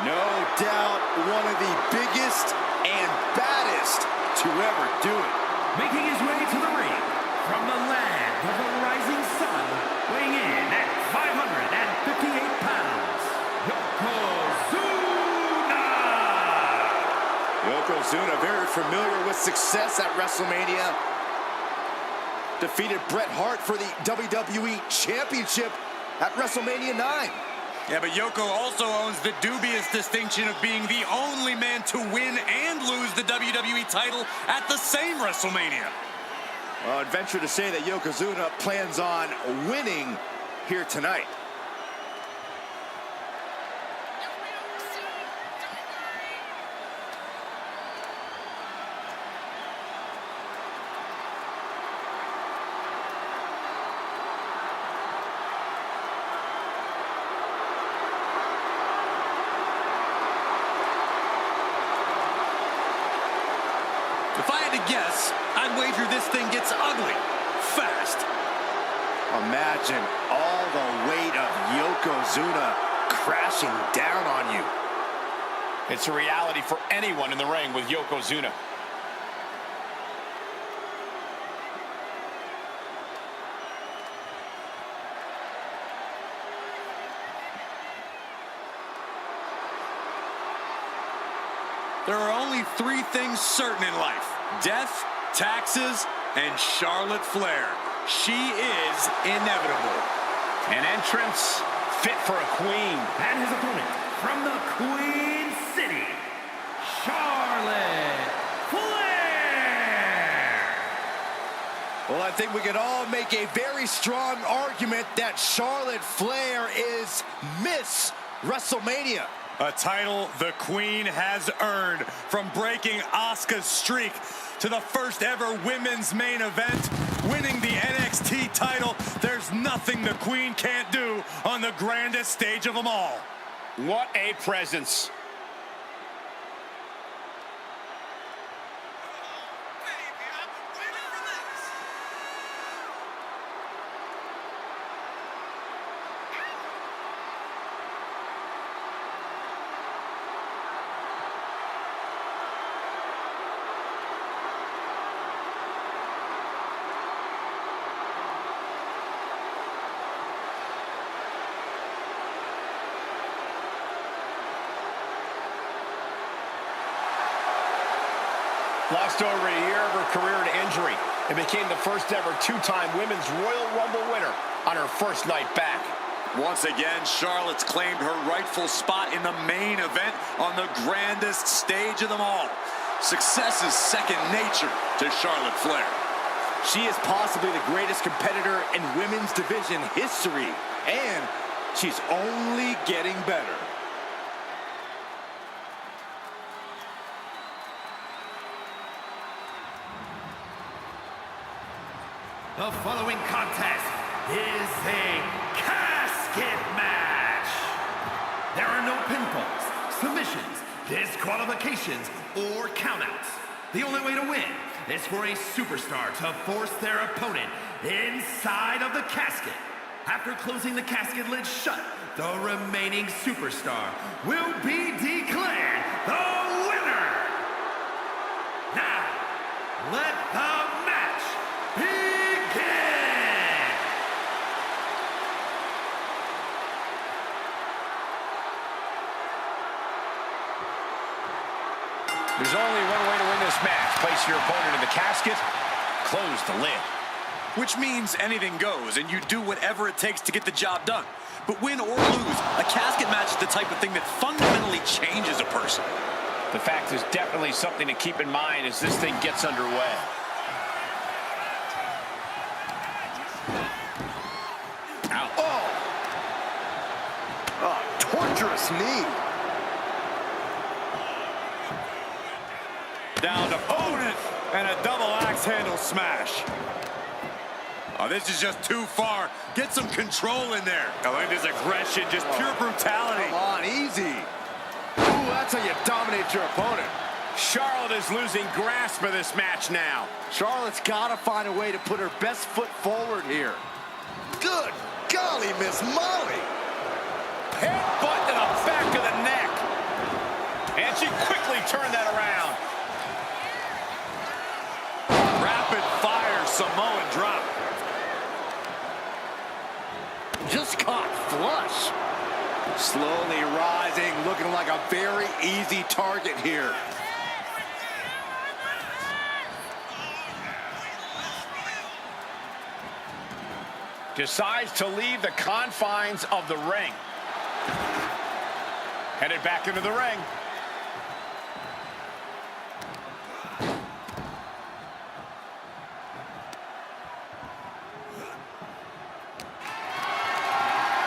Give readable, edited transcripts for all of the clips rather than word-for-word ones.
No doubt one of the biggest and baddest to ever do it. Making his way to the ring from the land of the rising sun, weighing in at 558 pounds, Yokozuna! Yokozuna, very familiar with success at WrestleMania. Defeated Bret Hart for the WWE Championship at WrestleMania 9. Yeah, but Yoko also owns the dubious distinction of being the only man to win and lose the WWE title at the same WrestleMania. Well, I'd venture to say that Yokozuna plans on winning here tonight. If I had to guess, I'd wager this thing gets ugly fast. Imagine all the weight of Yokozuna crashing down on you. It's a reality for anyone in the ring with Yokozuna. There are only three things certain in life: death, taxes, and Charlotte Flair. She is inevitable. An entrance fit for a queen. And his opponent from the Queen City, Charlotte Flair! Well, I think we could all make a very strong argument that Charlotte Flair is Miss WrestleMania. A title the Queen has earned, from breaking Asuka's streak to the first ever women's main event, winning the NXT title. There's nothing the Queen can't do on the grandest stage of them all. What a presence. Lost over a year of her career to injury and became the first ever two-time Women's Royal Rumble winner on her first night back. Once again, Charlotte's claimed her rightful spot in the main event on the grandest stage of them all. Success is second nature to Charlotte Flair. She is possibly the greatest competitor in women's division history, and she's only getting better. The following contest is a casket match. There are no pinfalls, submissions, disqualifications, or countouts. The only way to win is for a superstar to force their opponent inside of the casket. After closing the casket lid shut, the remaining superstar will be declared the winner. Now, let the match begin. There's only one way to win this match. Place your opponent in the casket, close the lid. Which means anything goes, and you do whatever it takes to get the job done. But win or lose, a casket match is the type of thing that fundamentally changes a person. The fact is definitely something to keep in mind as this thing gets underway. Ow. Oh, torturous knee. Down to opponent, and a double axe handle smash. Oh, this is just too far. Get some control in there. Oh, and his aggression, just pure brutality. Come on, easy. Ooh, that's how you dominate your opponent. Charlotte is losing grasp of this match now. Charlotte's got to find a way to put her best foot forward here. Good golly, Miss Molly. Headbutt to the back of the neck. turn that around. Rapid fire Samoan drop. Just caught flush. Slowly rising, looking like a very easy target here. Decides to leave the confines of the ring. Headed back into the ring.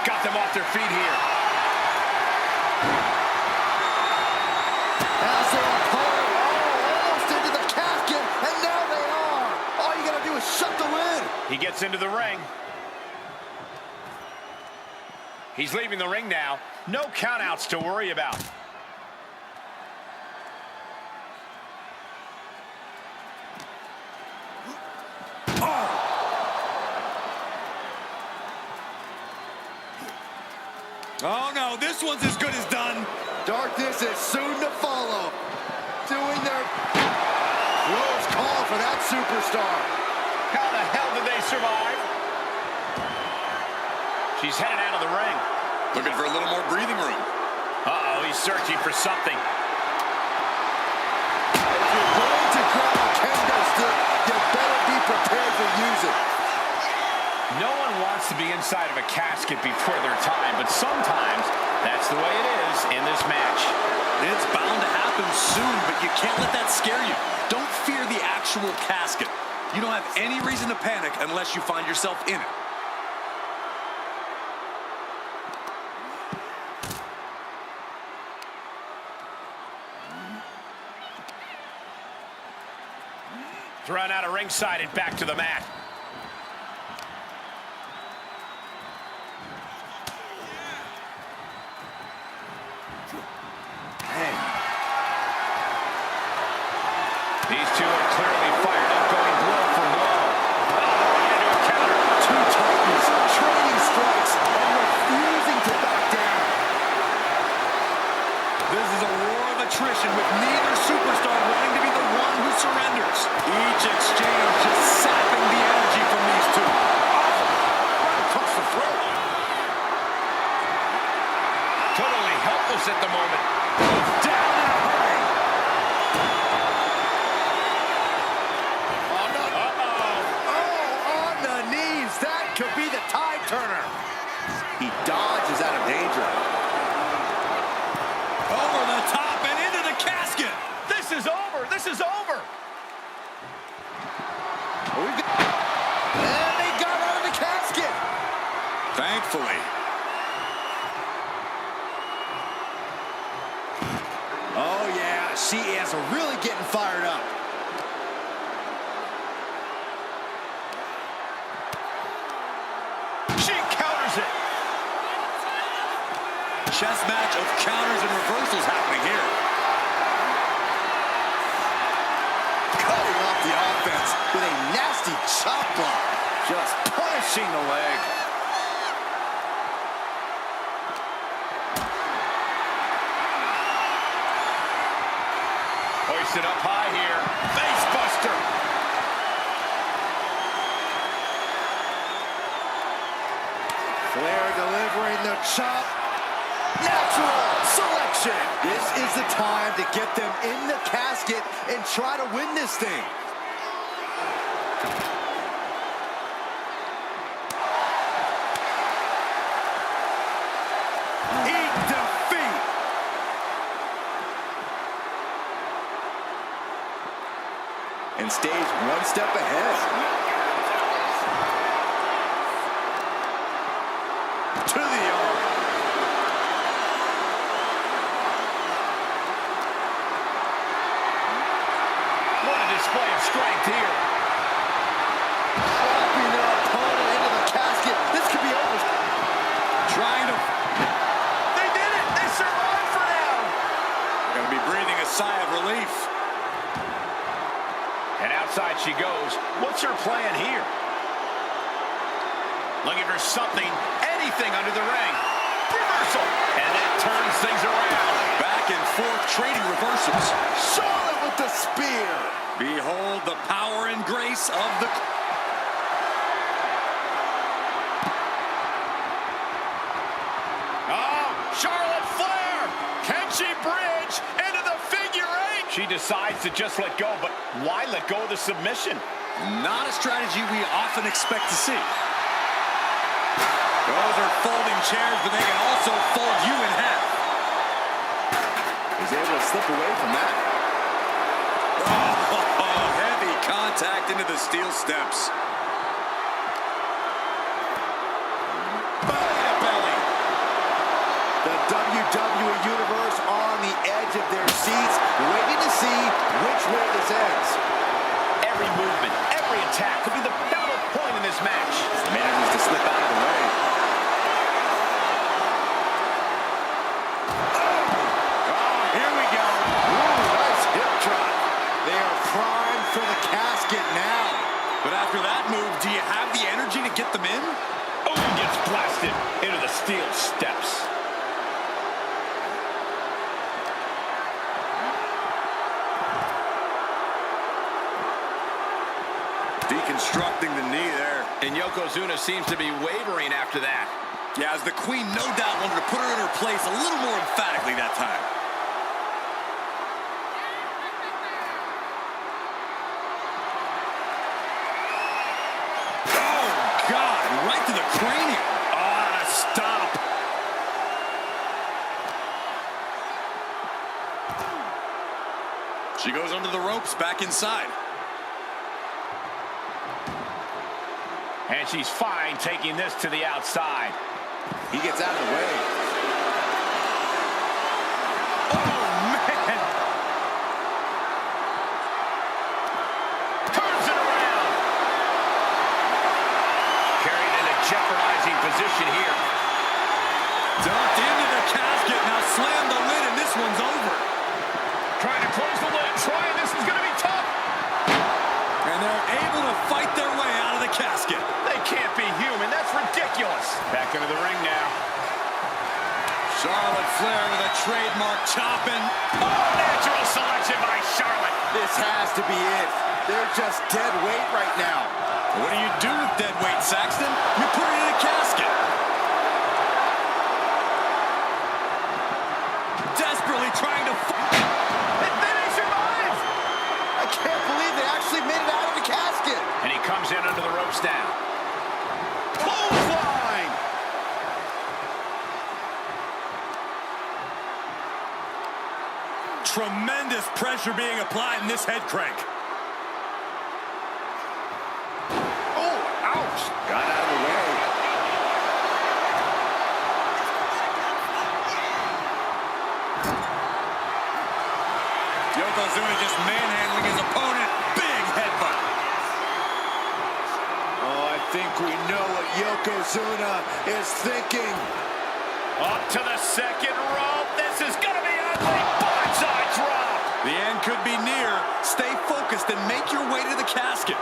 Got them off their feet here. As their opponent, almost into the casket, and now they are. All you gotta do is shut the lid. He gets into the ring. He's leaving the ring now. No countouts to worry about. Oh no, this one's as good as done. Darkness is soon to follow. Doing their close call for that superstar. How the hell did they survive? She's headed out of the ring. Looking for a little more breathing room. Uh-oh, he's searching for something. If you're going to grab a kendo stick, you better be prepared to use it. No one wants to be inside of a casket before their time, but sometimes that's the way it is in this match. It's bound to happen soon, but you can't let that scare you. Don't fear the actual casket. You don't have any reason to panic unless you find yourself in it. Thrown out of ringside and back to the mat. These two are clearly fired up, going blow for blow. Into a counter. Two titans trading strikes and refusing to back down. This is a war of attrition with neither superstar wanting to be the one who surrenders. Each exchange just sapping the energy from these two. Right across the throat. Totally helpless at the moment. Down in a hurry. On the knees. That could be the tide turner. He dodges out of danger. Over the top and into the casket. This is over. This is over. And they got out of the casket. Thankfully. Oh, yeah. She is really getting fired up. She counters it. Chess match of counters and reversals happening here. Cutting off the offense with a nasty chop block. Just punishing the leg. Hoisted up high here. Face buster. Flair delivering the chop. Natural selection. This is the time to get them in the casket and try to win this thing. Eat defeat. And stays one step ahead. To the arm. What a display of strength here. Dropping their opponent into the casket. This could be over. Trying to... They did it. They survived for now. Gonna be breathing a sigh of relief. And outside she goes. What's her plan here? Looking for something, anything under the ring. Reversal. And that turns things around. Back in forth, trading reversals. Charlotte with the spear. Behold the power and grace of the... Oh, Charlotte Flair! Can she bridge into the figure eight? She decides to just let go, but why let go of the submission? Not a strategy we often expect to see. Those are folding chairs, but they can also fold you in half. He's able to slip away from that. Oh, heavy contact into the steel steps. Belly to belly. The WWE Universe are on the edge of their seats, waiting to see which way this ends. Every movement, every attack could be the pivotal point in this match. Manages to slip out of the way. Here we go. Ooh, nice hip drop. They are primed for the casket now. But after that move, do you have the energy to get them in? Oh, he gets blasted into the steel steps. Deconstructing the knee there. And Yokozuna seems to be wavering after that. Yeah, as the Queen no doubt wanted to put her in her place a little more emphatically that time. Oh, God, right to the cranium. Ah, stop. She goes under the ropes, back inside. And she's fine taking this to the outside. He gets out of the way. Oh, man. Turns it around. Carried in a jeopardizing position here. Dumped into the casket. Now slam the lid, and this one's over. Trying to close the lid. Trying. This is going to be tough. And they're able to fight their way out of the casket. They can't be human. That's ridiculous. Back into the ring now. Charlotte Flair with a trademark chopping. Oh, natural selection by Charlotte. This has to be it. They're just dead weight right now. What do you do with dead weight, Saxton? You put it in a casket. Desperately trying to... And then he survives. I can't believe they actually made it out of the casket. And he comes in under the ropes now. Clothesline. Tremendous pressure being applied in this head crank. Oh, ouch. Got out of the way. Yokozuna just manhandling his opponent. Big headbutt. Oh, I think we know what Yokozuna is thinking. Up to the second rope. This is going to be ugly. Bonsai drop. The end could be near. Stay focused and make your way to the casket.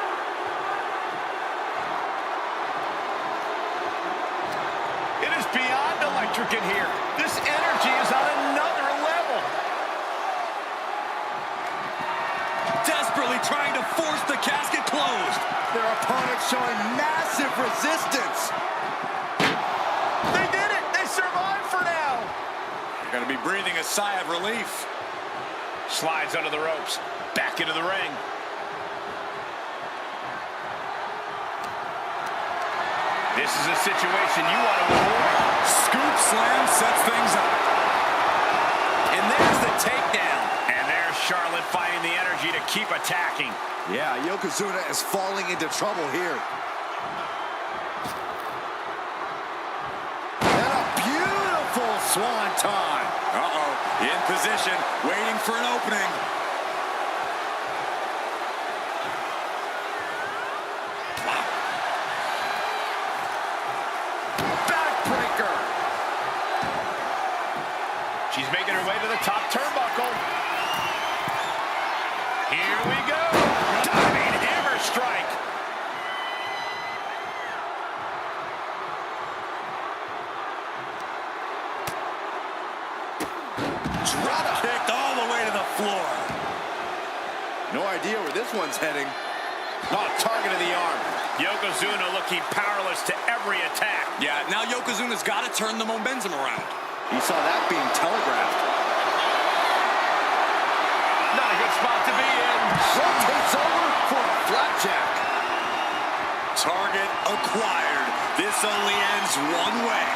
It is beyond electric in here. This energy is on another level. Desperately trying to force the casket closed. Their opponent showing massive resistance. They did it. They survived for now. You're going to be breathing a sigh of relief. Slides under the ropes. Back into the ring. This is a situation you want to avoid. Scoop slam sets things up. And there's the takedown. And there's Charlotte finding the energy to keep attacking. Yeah, Yokozuna is falling into trouble here. And a beautiful swanton. Uh-oh, in position, waiting for an opening. Backbreaker. She's making her way to the top turnbuckle. Here we go. Diving hammer strike. Drop kicked all the way to the floor. No idea where this one's heading. Oh, target of the arm. Yokozuna looking powerless to every attack. Yeah, now Yokozuna's got to turn the momentum around. He saw that being telegraphed. Not a good spot to be in. Takes over for a flapjack. Target acquired. This only ends one way.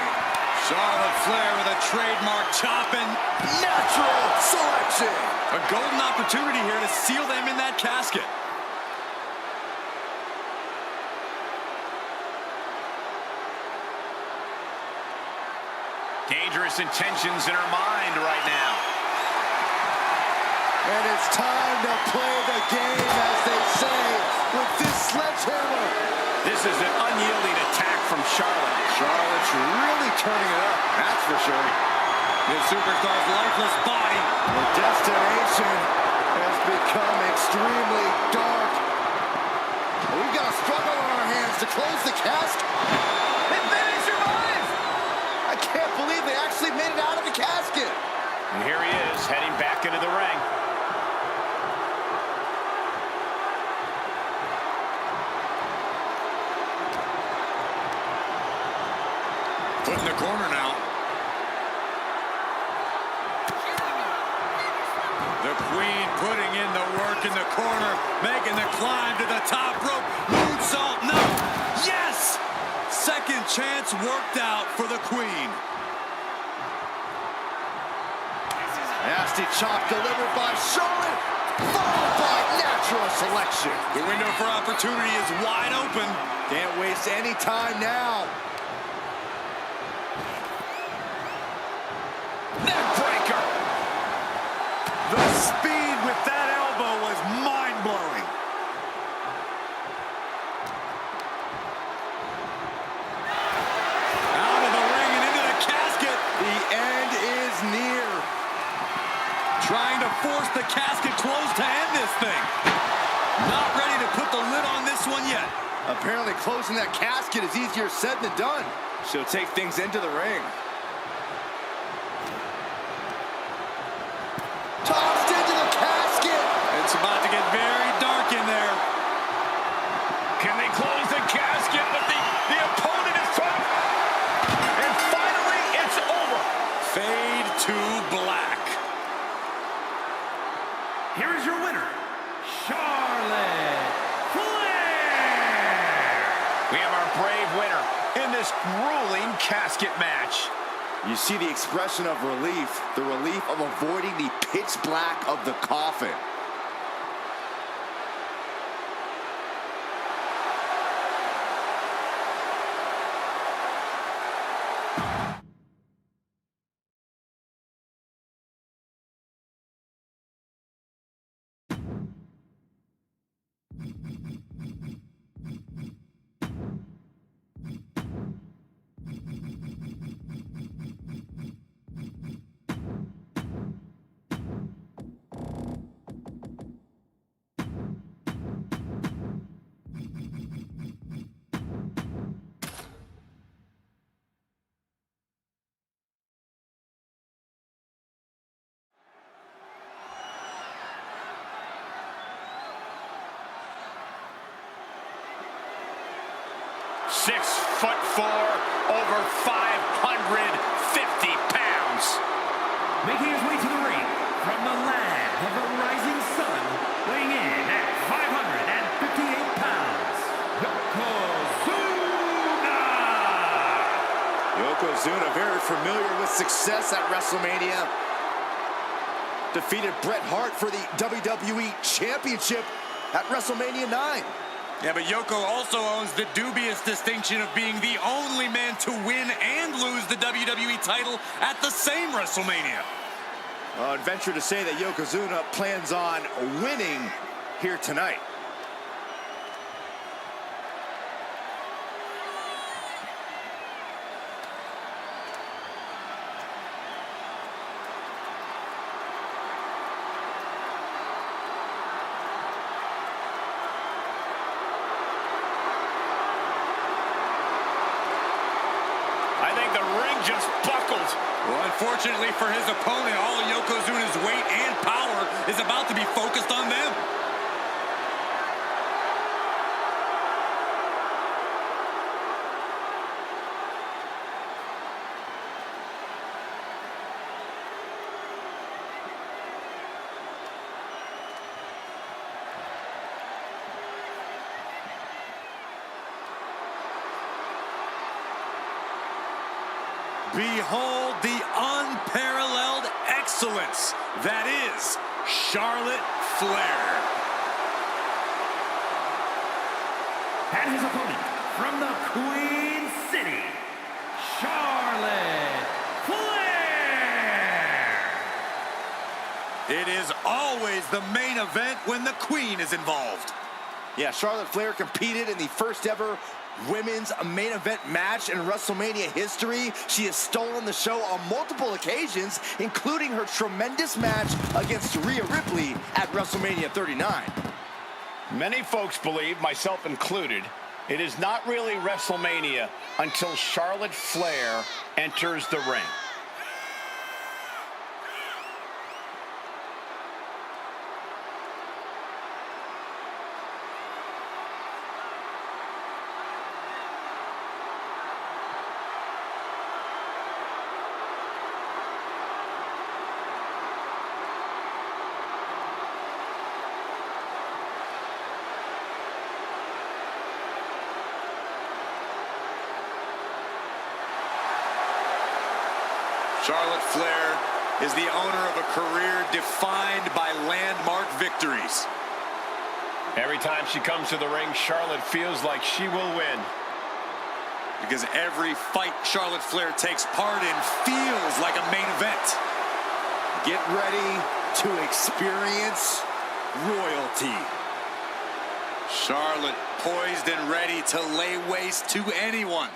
Charlotte Flair with a trademark chopping. Natural selection. A golden opportunity here to seal them in that casket. Dangerous intentions in her mind right now. And it's time to play the game, as they say, with this sledgehammer. This is an unyielding attack from Charlotte. Charlotte's really turning it up, that's for sure. This superstar's lifeless body. The destination has become extremely dark. We've got a struggle on our hands to close the casket. And then he survives! I can't believe they actually made it out of the casket. And here he is, heading back into the ring. Put in the corner now. The Queen putting in the work in the corner, making the climb to the top rope. Moonsault, no! Yes! Second chance worked out for the Queen. Nasty chop delivered by Charlotte, followed by natural selection. The window for opportunity is wide open. Can't waste any time now. Neckbreaker. The speed with that elbow was mind-blowing. Out of the ring and into the casket. The end is near. Trying to force the casket closed to end this thing. Not ready to put the lid on this one yet. Apparently closing that casket is easier said than done. She'll take things into the ring. Tossed into the casket. It's about to get very dark in there. Can they close the casket? But the opponent is trying. And finally, it's over. Fade to black. Here is your winner, Charlotte Flair. We have our brave winner in this grueling casket match. You see the expression of relief, the relief of avoiding the pitch black of the coffin. .6'4", over 550 pounds. Making his way to the ring from the land of the rising sun, weighing in at 558 pounds, Yokozuna! Yokozuna, very familiar with success at WrestleMania. Defeated Bret Hart for the WWE Championship at WrestleMania 9. Yeah, but Yoko also owns the dubious distinction of being the only man to win and lose the WWE title at the same WrestleMania. I'd venture to say that Yokozuna plans on winning here tonight. I think the ring just buckled. Well, unfortunately for his opponent, all of Yokozuna's weight and power is about to be focused on them. Behold the unparalleled excellence that is Charlotte Flair. And his opponent from the Queen City, Charlotte Flair. It is always the main event when the Queen is involved. Yeah, Charlotte Flair competed in the first ever women's main event match in WrestleMania history. She has stolen the show on multiple occasions, including her tremendous match against Rhea Ripley at WrestleMania 39. Many folks believe, myself included, it is not really WrestleMania until Charlotte Flair enters the ring. Charlotte Flair is the owner of a career defined by landmark victories. Every time she comes to the ring, Charlotte feels like she will win. Because every fight Charlotte Flair takes part in feels like a main event. Get ready to experience royalty. Charlotte poised and ready to lay waste to anyone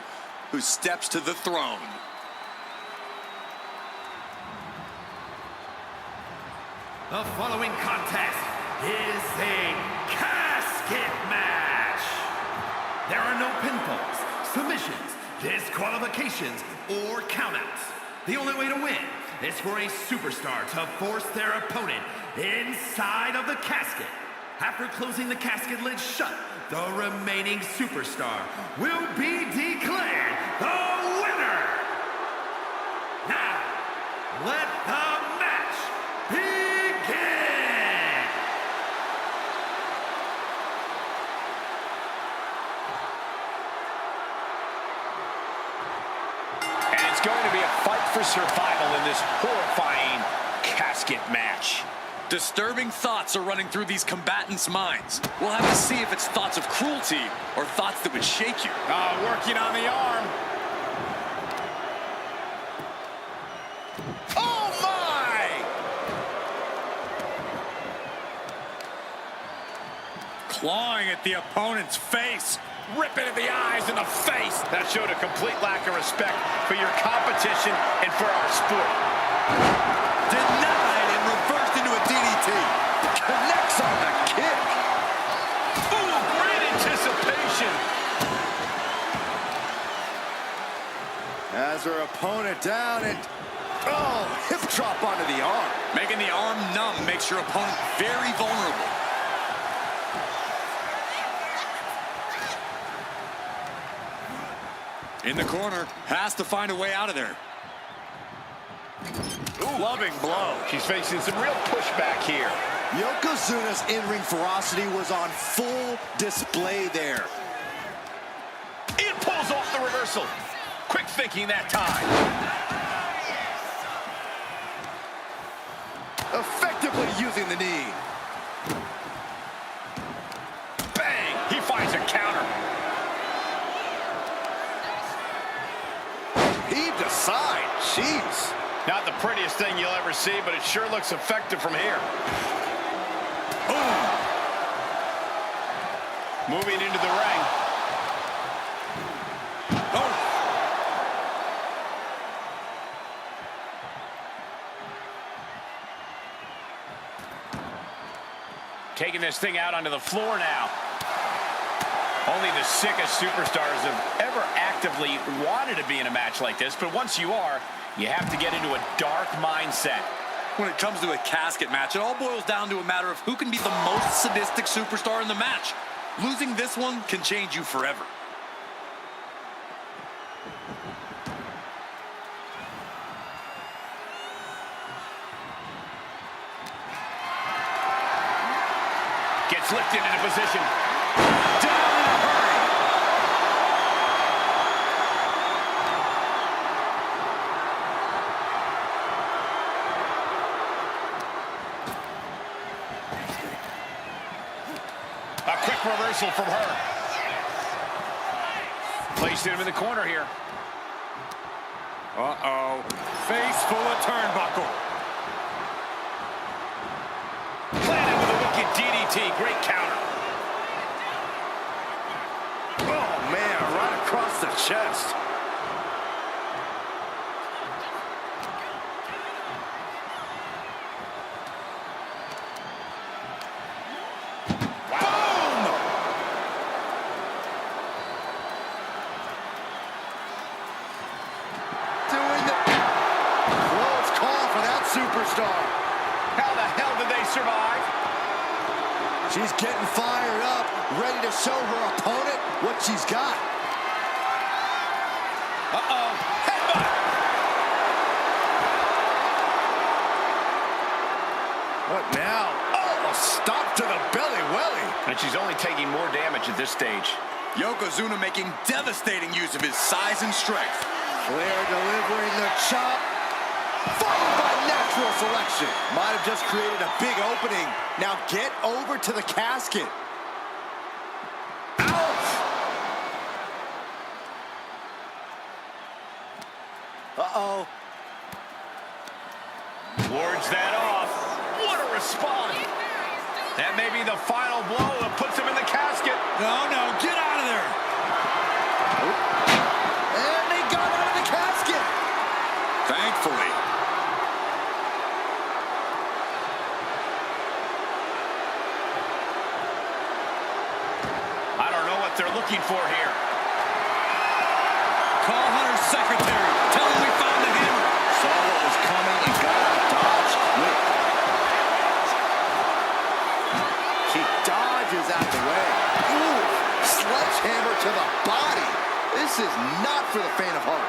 who steps to the throne. The following contest is a casket match. There are no pinfalls, submissions, disqualifications, or countouts. The only way to win is for a superstar to force their opponent inside of the casket. After closing the casket lid shut, the remaining superstar will be declared the winner. Now, let the match begin. Going to be a fight for survival in this horrifying casket match. Disturbing thoughts are running through these combatants' minds. We'll have to see if it's thoughts of cruelty or thoughts that would shake you. Working on the arm. Oh my! Clawing at the opponent's face. Ripping at the eyes and the face. That showed a complete lack of respect for your competition and for our sport. Denied and reversed into a DDT. Connects on the kick. Ooh, great anticipation. Has her opponent down and, hip drop onto the arm. Making the arm numb makes your opponent very vulnerable. In the corner, has to find a way out of there. Ooh, loving blow. She's facing some real pushback here. Yokozuna's in-ring ferocity was on full display there. It pulls off the reversal. Quick thinking that time. Effectively using the knee. Bang! He finds a counter. Heaved aside. Jeez. Not the prettiest thing you'll ever see, but it sure looks effective from here. Boom! Moving into the ring. Oh! Taking this thing out onto the floor now. Only the sickest superstars have ever actively wanted to be in a match like this, but once you are, you have to get into a dark mindset. When it comes to a casket match, it all boils down to a matter of who can be the most sadistic superstar in the match. Losing this one can change you forever. Gets lifted into position. Down in a hurry. A quick reversal from her. Placed him in the corner here. Uh-oh. Face full of turnbuckle. Planted with a wicked DDT. Great counter. Oh, man, right across the chest. Superstar. How the hell did they survive? She's getting fired up, ready to show her opponent what she's got. Uh-oh. Headbutt. What now? Oh, a stop to the belly welly. And she's only taking more damage at this stage. Yokozuna making devastating use of his size and strength. Flair delivering the chop. Followed by natural selection. Might have just created a big opening. Now get over to the casket. Ouch! Uh-oh. Wards that off. What a response. That may be the final blow that puts him in the casket. No, get out of there. And they got out of the casket. Thankfully. They're looking for here. Call Hunter's secretary. Tell him we found the hammer. Saw what was coming and got out of dodge quick. She dodges out the way. Ooh, sledgehammer to the body. This is not for the faint of heart.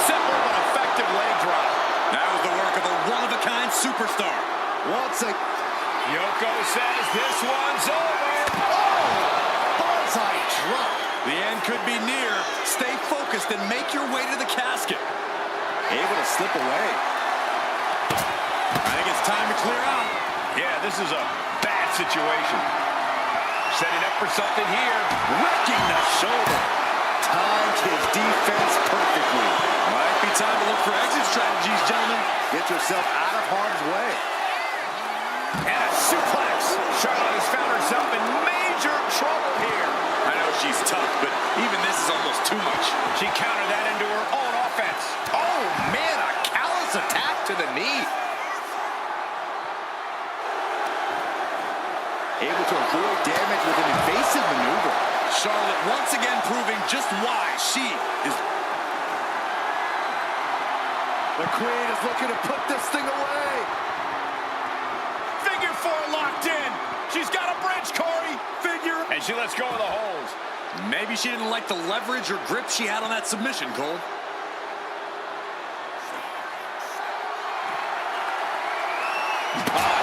Simple but effective leg drop. That was the work of a one-of-a-kind superstar. Once again. Yoko says this one's over. Oh! Bullseye drop. The end could be near. Stay focused and make your way to the casket. Able to slip away. I think it's time to clear out. Yeah, this is a bad situation. Setting up for something here. Wrecking the shoulder. Timed his defense perfectly. Might be time to look for exit strategies, gentlemen. Get yourself out of harm's way. And a suplex. Charlotte has found herself in major trouble here. I know she's tough, but even this is almost too much. She countered that into her own offense. Oh, man, a callous attack to the knee. Able to avoid damage with an evasive maneuver. Charlotte once again proving just why she is... The Queen is looking to put this thing away. Figure four locked in. She's got a bridge, Corey. Figure. And she lets go of the holds. Maybe she didn't like the leverage or grip she had on that submission, Cole.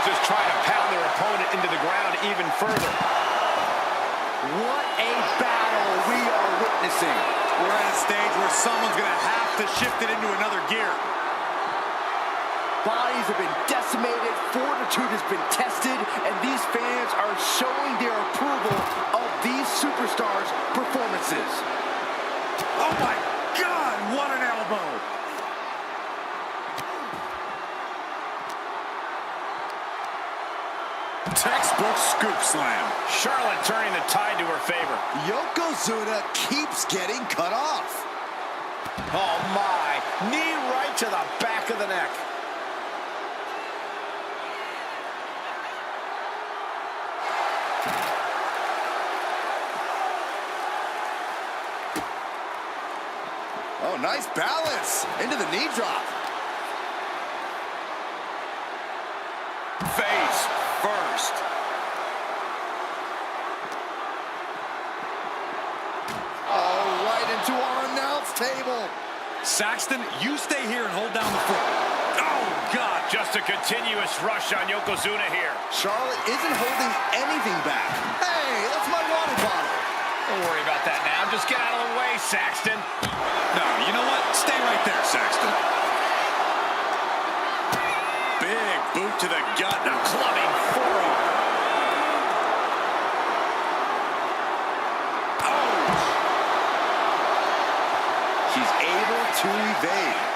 Just trying to pound their opponent into the ground even further. What a battle we are witnessing. We're at a stage where someone's going to have to shift it into another gear. Bodies have been decimated, fortitude has been tested, and these fans are showing their approval of these superstars' performances. Oh my God, what an elbow! Textbook scoop slam. Charlotte turning the tide to her favor. Yokozuna keeps getting cut off. Oh my, knee right to the back of the neck. nice balance into the knee drop. Face first. Oh, right into our announce table. Saxton, you stay here and hold down the fort. Oh, God. Just a continuous rush on Yokozuna here. Charlotte isn't holding anything back. Hey, that's my water bottle. Don't worry about that now. Just get out of the way, Saxton. No, you know what? Stay right there, Saxton. Big boot to the gut. A clubbing forearm. She's able to evade.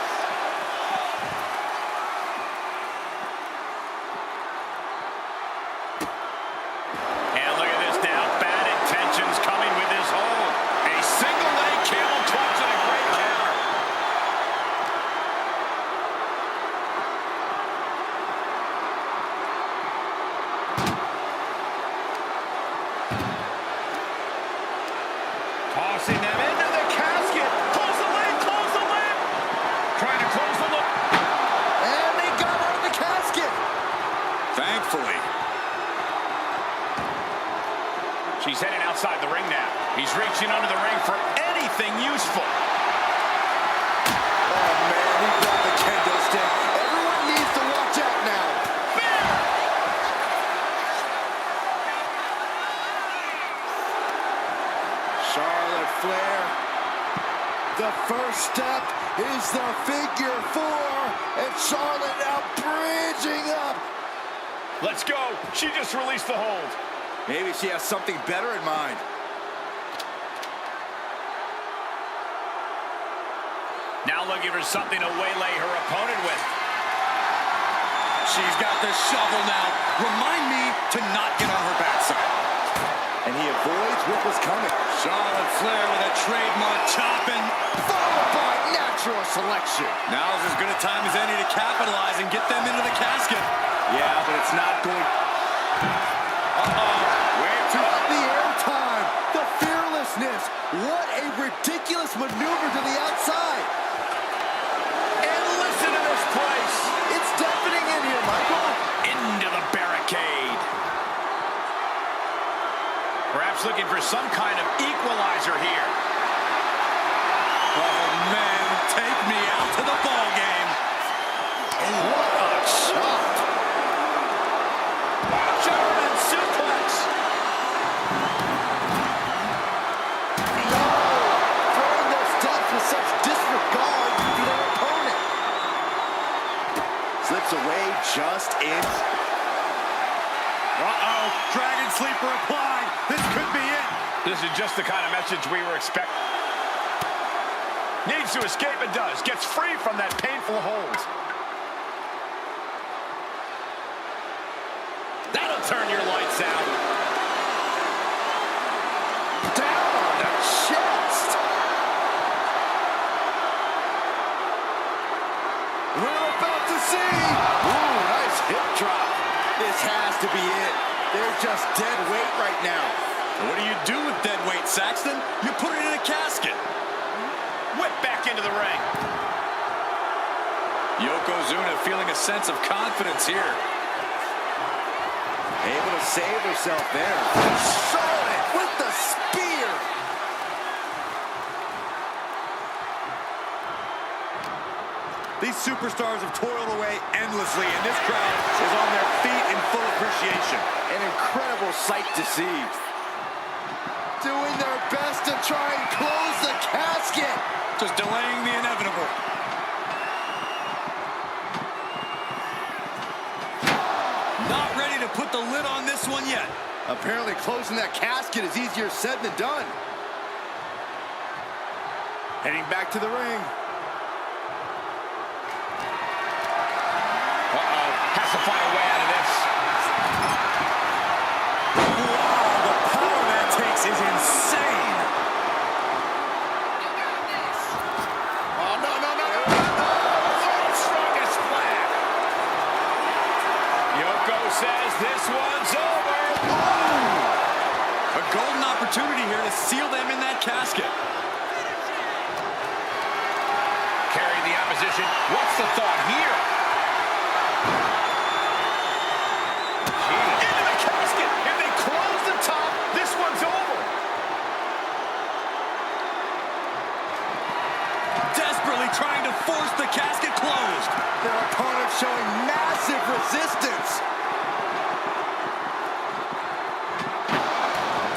And look at this now. Bad intentions coming with his hold. A single leg camel clutch and a great counter. Tossing them into the casket. Close the lid, close the lid. Trying to close the lid. And they got out of the casket. Thankfully. She's heading outside the ring now. He's reaching under the ring for anything useful. Oh, man, he brought the kendo stick. Everyone needs to watch out now. Charlotte Flair. The first step is the figure four. And Charlotte now bridging up. Let's go. She just released the hold. Maybe she has something better in mind. Now looking for something to waylay her opponent with. She's got the shovel now. Remind me to not get on her backside. And he avoids what was coming. Charlotte Flair with a trademark chopping. Followed by natural selection. Now's as good a time as any to capitalize and get them into the casket. Yeah, but it's not going. Way too up the air time. The fearlessness. What a ridiculous maneuver to the outside. And listen to this place. It's deafening in here, Michael. Into the barricade. Perhaps looking for some kind of equalizer here. Oh, man, take me out to the ball game. What a shot. German suplex. No. Throwing those steps with such disregard for their opponent. Slips away just in. Uh-oh, Dragon Sleeper applied. This could be it. This is just the kind of message we were expecting. Needs to escape and does. Gets free from that painful hold. That'll turn your lights out. Down on the chest. We're about to see. Ooh, nice hip drop. This has to be it. They're just dead weight right now. What do you do with dead weight, Saxton? You put it in a casket. Whip back into the ring. Yokozuna feeling a sense of confidence here. Able to save herself there. Charlotte with the spear. These superstars have toiled away endlessly, and this crowd is on their feet in full appreciation. An incredible sight to see. Doing their best to try and close the casket. Just delaying the inevitable. Not ready to put the lid on this one yet. Apparently closing that casket is easier said than done. Heading back to the ring. Uh-oh. Has to find a way out of this. Wow, the power that takes is insane. Oh, no, no, no, no, no, no. World's strongest flag. Yoko says this one's over. A golden opportunity here to seal them in that casket. position. What's the thought here? Into the casket. If they close the top, this one's over. Desperately trying to force the casket closed. Their opponent showing massive resistance.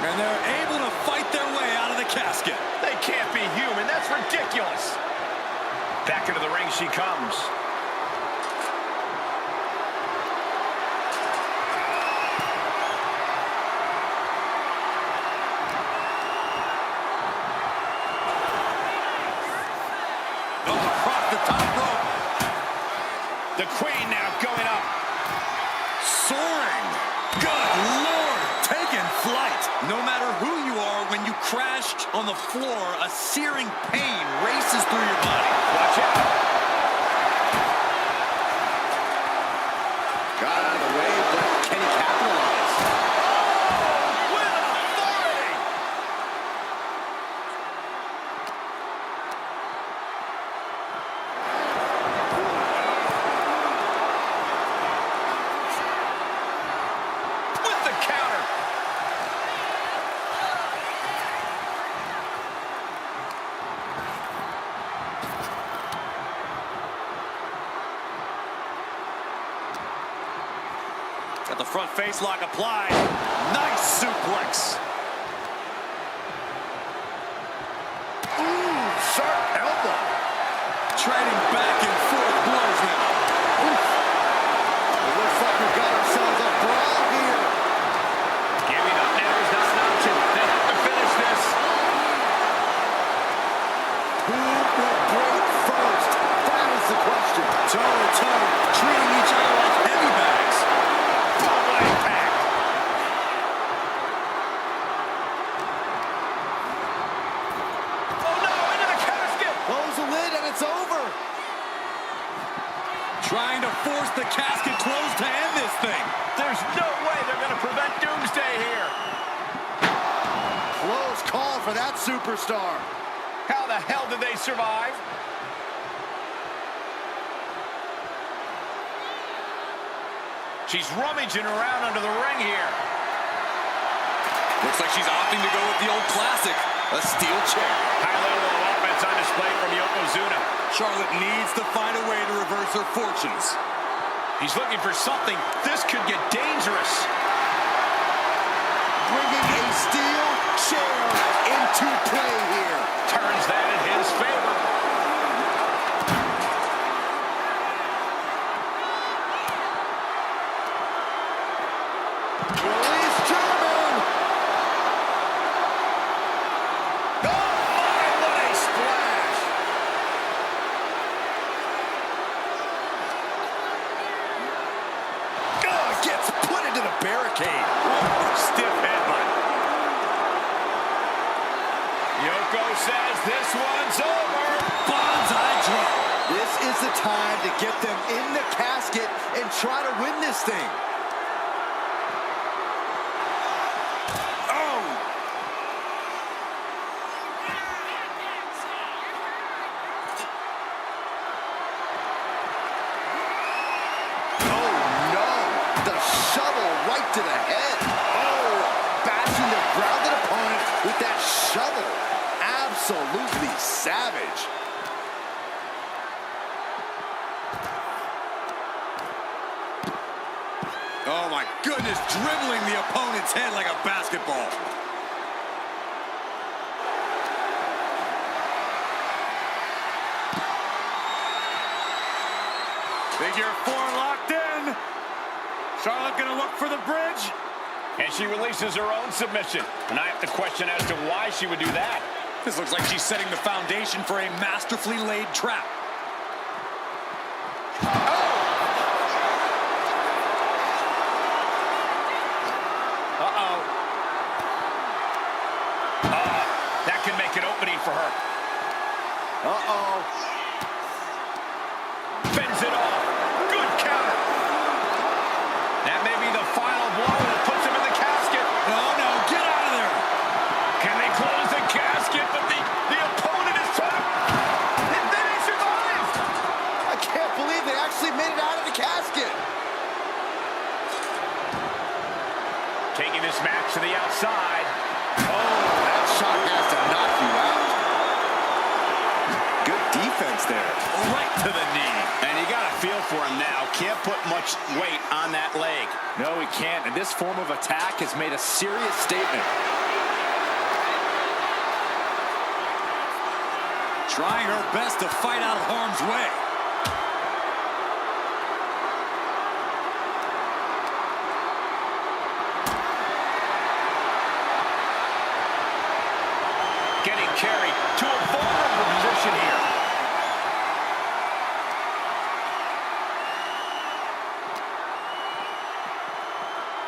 And they're able to fight their way out of the casket. They can't be human. That's ridiculous. Back into the ring she comes. Across the top rope. The Queen now going up. Soaring. Good Lord. Taking flight. No matter who you are, when you crash on the floor, a searing pain races through your body. Watch out. Got out of the way, but can he capitalize? With authority. With the counter. Got the front face lock applied. Nice suplex. Ooh, sharp elbow. Trading back and forth blows now. It looks like we've got ourselves a brawl here. Giving up now is not an option. They have to finish this. Who will break first? That is the question. Toe to toe, treating each other like heavy bags. Double impact. Oh no, into the casket. Close the lid and it's over. Trying to force the casket closed to end this thing. There's no way they're going to prevent Doomsday here. Close call for that superstar. How the hell did they survive? She's rummaging around under the ring here. Looks like she's opting to go with the old classic, a steel chair. High level of offense on display from Yokozuna. Charlotte needs to find a way to reverse her fortunes. He's looking for something. This could get dangerous. Bringing a steel chair into play here. Turns that in his favor. Release German. Oh my, what a splash. Oh, gets put into the barricade. Stiff headbutt. Yoko says this one's over. Bonsai drop. This is the time to get them in the casket and try to win this thing. Oh! Oh no, the shovel right to the head. Oh, bashing the grounded opponent with that shovel. Absolutely savage. Oh my goodness, dribbling the opponent's head like a basketball. Figure four locked in. Charlotte gonna look for the bridge. And she releases her own submission. And I have to question as to why she would do that. This looks like she's setting the foundation for a masterfully laid trap. That can make an opening for her. Uh-oh. Bends it off. Good counter. That may be the final blow that puts him in the casket. Oh no, get out of there. Can they close the casket? But the opponent is trying to... Then he survived. actually made it out of the casket. Taking this match to the outside. Oh, that shot has to knock you out. Good defense there. Right to the knee. And you got a feel for him now. Can't put much weight on that leg. No, he can't. And this form of attack has made a serious statement. Trying her best to fight out of harm's way. Getting carried to a vulnerable position here.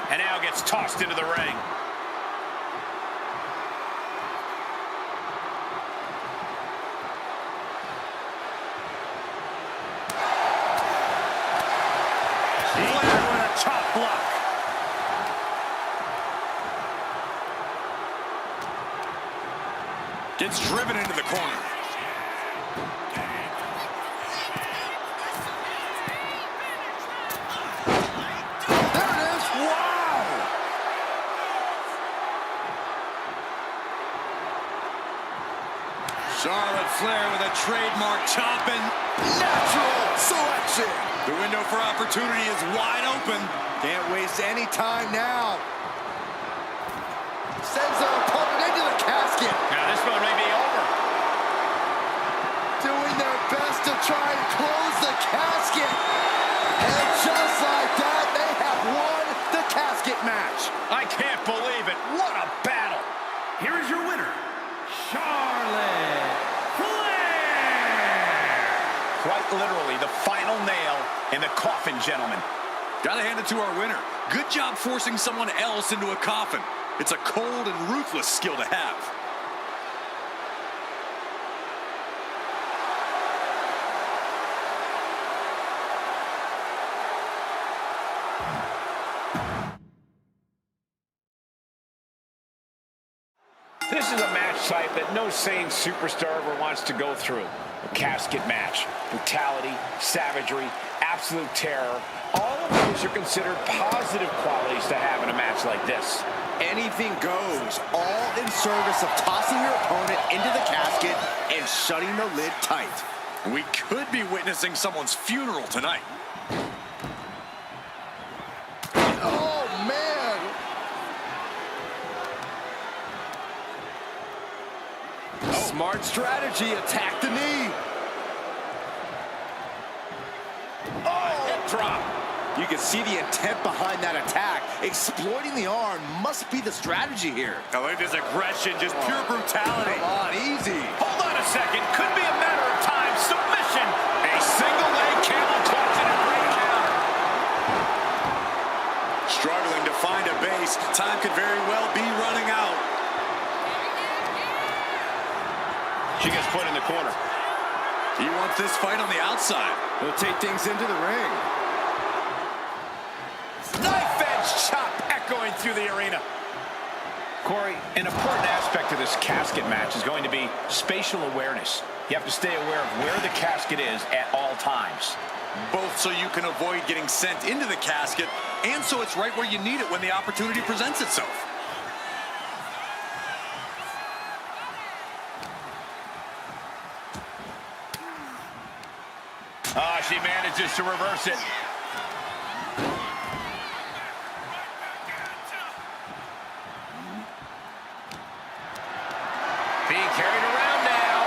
And now gets tossed into the ring. Flair with a chop block. Gets driven into the corner. There it is. Wow. Charlotte Flair with a trademark chop and Natural selection. the window for opportunity is wide open. Can't waste any time now. Sends their opponent into the casket. Now this one may be over. Doing their best to try and close the casket. And just like that, they have won the casket match. I can't believe it. What a battle. Here is your winner, Charlotte Flair. Quite literally the final nail in the coffin, gentlemen. Gotta hand it to our winner. Good job forcing someone else into a coffin. It's a cold and ruthless skill to have. This is a match type that no sane superstar ever wants to go through. A casket match. Brutality, savagery, absolute terror. All of those are considered positive qualities to have in a match like this. Anything goes, all in service of tossing your opponent into the casket and shutting the lid tight. We could be witnessing someone's funeral tonight. Oh, man. Smart strategy, attack the knee. Oh, hip drop. You can see the intent behind that attack. Exploiting the arm must be the strategy here. I like this aggression, just pure brutality. Come on, easy. Hold on a second. Could be a matter of time. Submission. A single leg camel clutch and a great counter. Struggling to find a base. Time could very well be running out. She gets put in the corner. He wants this fight on the outside. He'll take things into the ring. Knife edge chop echoing through the arena. Corey, an important aspect of this casket match is going to be spatial awareness. You have to stay aware of where the casket is at all times. Both so you can avoid getting sent into the casket and so it's right where you need it when the opportunity presents itself. She manages to reverse it. Being carried around now.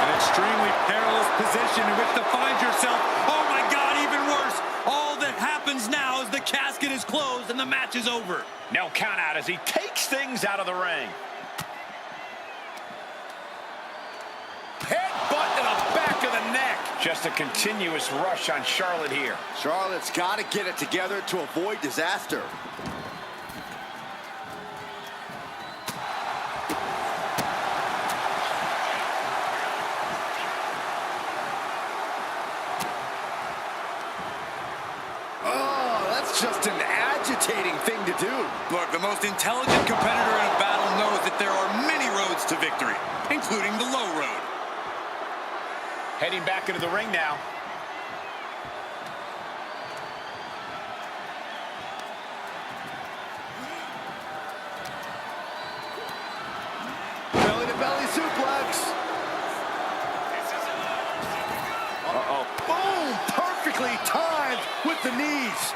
An extremely perilous position in which to find yourself. Oh my God, even worse. All that happens now is the casket is closed and the match is over. No count out as he takes things out of the ring. Headbutt to the back of the neck. Just a continuous rush on Charlotte here. Charlotte's got to get it together to avoid disaster. Oh, that's just an agitating thing to do. Look, the most intelligent competitor in a battle knows that there are many roads to victory, including the low road. Heading back into the ring now. Belly-to-belly suplex. Uh-oh. Boom! Perfectly timed with the knees.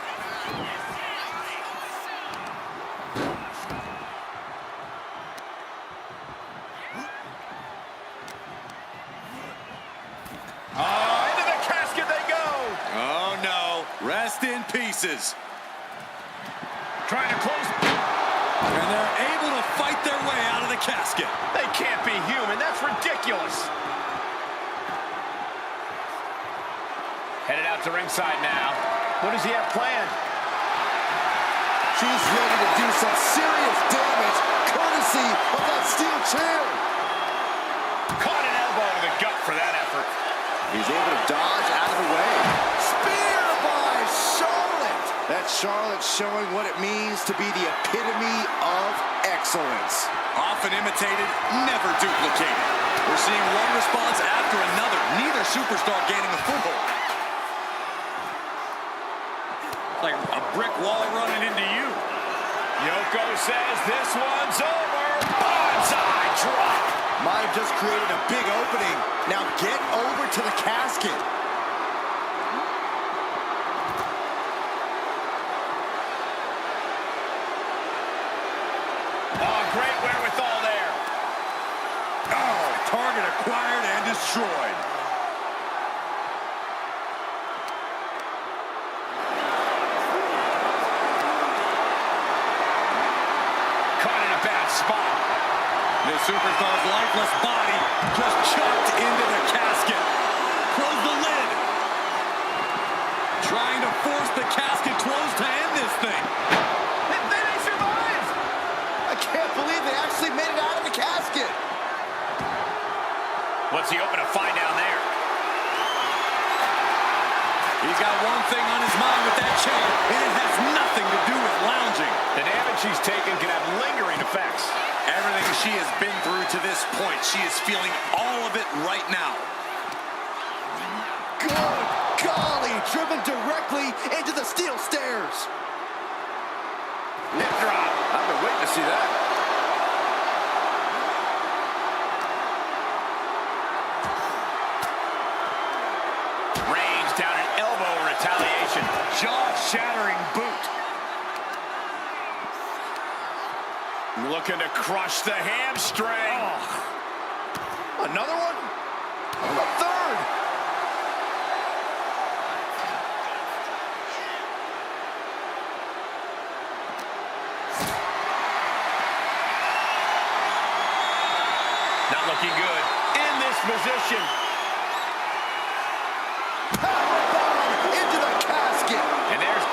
Into the casket they go. Oh, no. Rest in pieces. Trying to close. And they're able to fight their way out of the casket. They can't be human. That's ridiculous. Headed out to ringside now. What does he have planned? She's ready to do some serious damage, courtesy of that steel chair. Caught an elbow to the gut for that effort. He's able to dodge out of the way. Spear by Charlotte. That's Charlotte showing what it means to be the epitome of excellence. Often imitated, never duplicated. We're seeing one response after another. Neither superstar gaining a foothold. Like a brick wall running into you. Yoko says this one's over. Bonsai drop. Might have just created a big opening. Now get over to the casket. Oh, great wherewithal there. Oh, target acquired and destroyed. Caught in a bad spot. The superstar's lifeless body just chucked into the casket. Close the lid. Trying to force the casket closed to end this thing. And then he survives. I can't believe they actually made it out of the casket. What's he hoping to find down there? He's got one thing on his mind with that chair, and it has nothing to do with lounging. The damage she's taken can have lingering effects. Everything she has been through to this point, she is feeling all of it right now. Good golly, driven directly into the steel stairs. Hip drop. I've been waiting to see that. Range down an elbow retaliation. Jaw-shattering boot. Looking to crush the hamstring. Another one? A third. Not looking good in this position. Powerbomb into the casket. And there's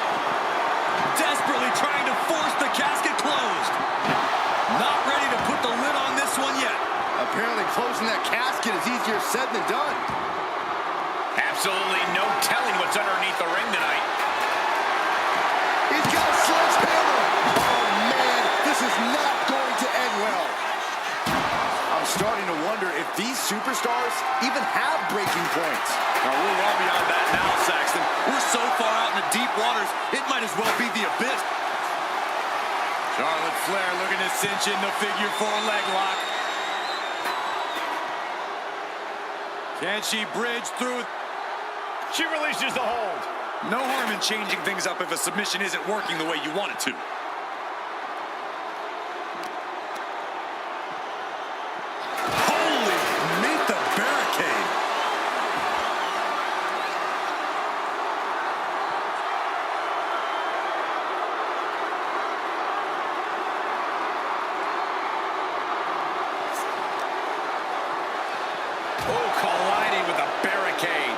Desperately trying to force the casket closed. Not ready to put the lid on this one yet. Apparently closing that casket is easier said than done. absolutely no telling what's underneath the ring tonight. He's got a sledgehammer. Oh, man, this is not going to end well. I'm starting to wonder if these superstars even have breaking points. We're well beyond that now, Saxton. We're so far out in the deep waters, it might as well be the abyss. Charlotte Flair looking to cinch in the figure 4 leg lock. Can she bridge through? She releases the hold. No harm in changing things up if a submission isn't working the way you want it to. Holy, meet the barricade. Oh, colliding with a barricade.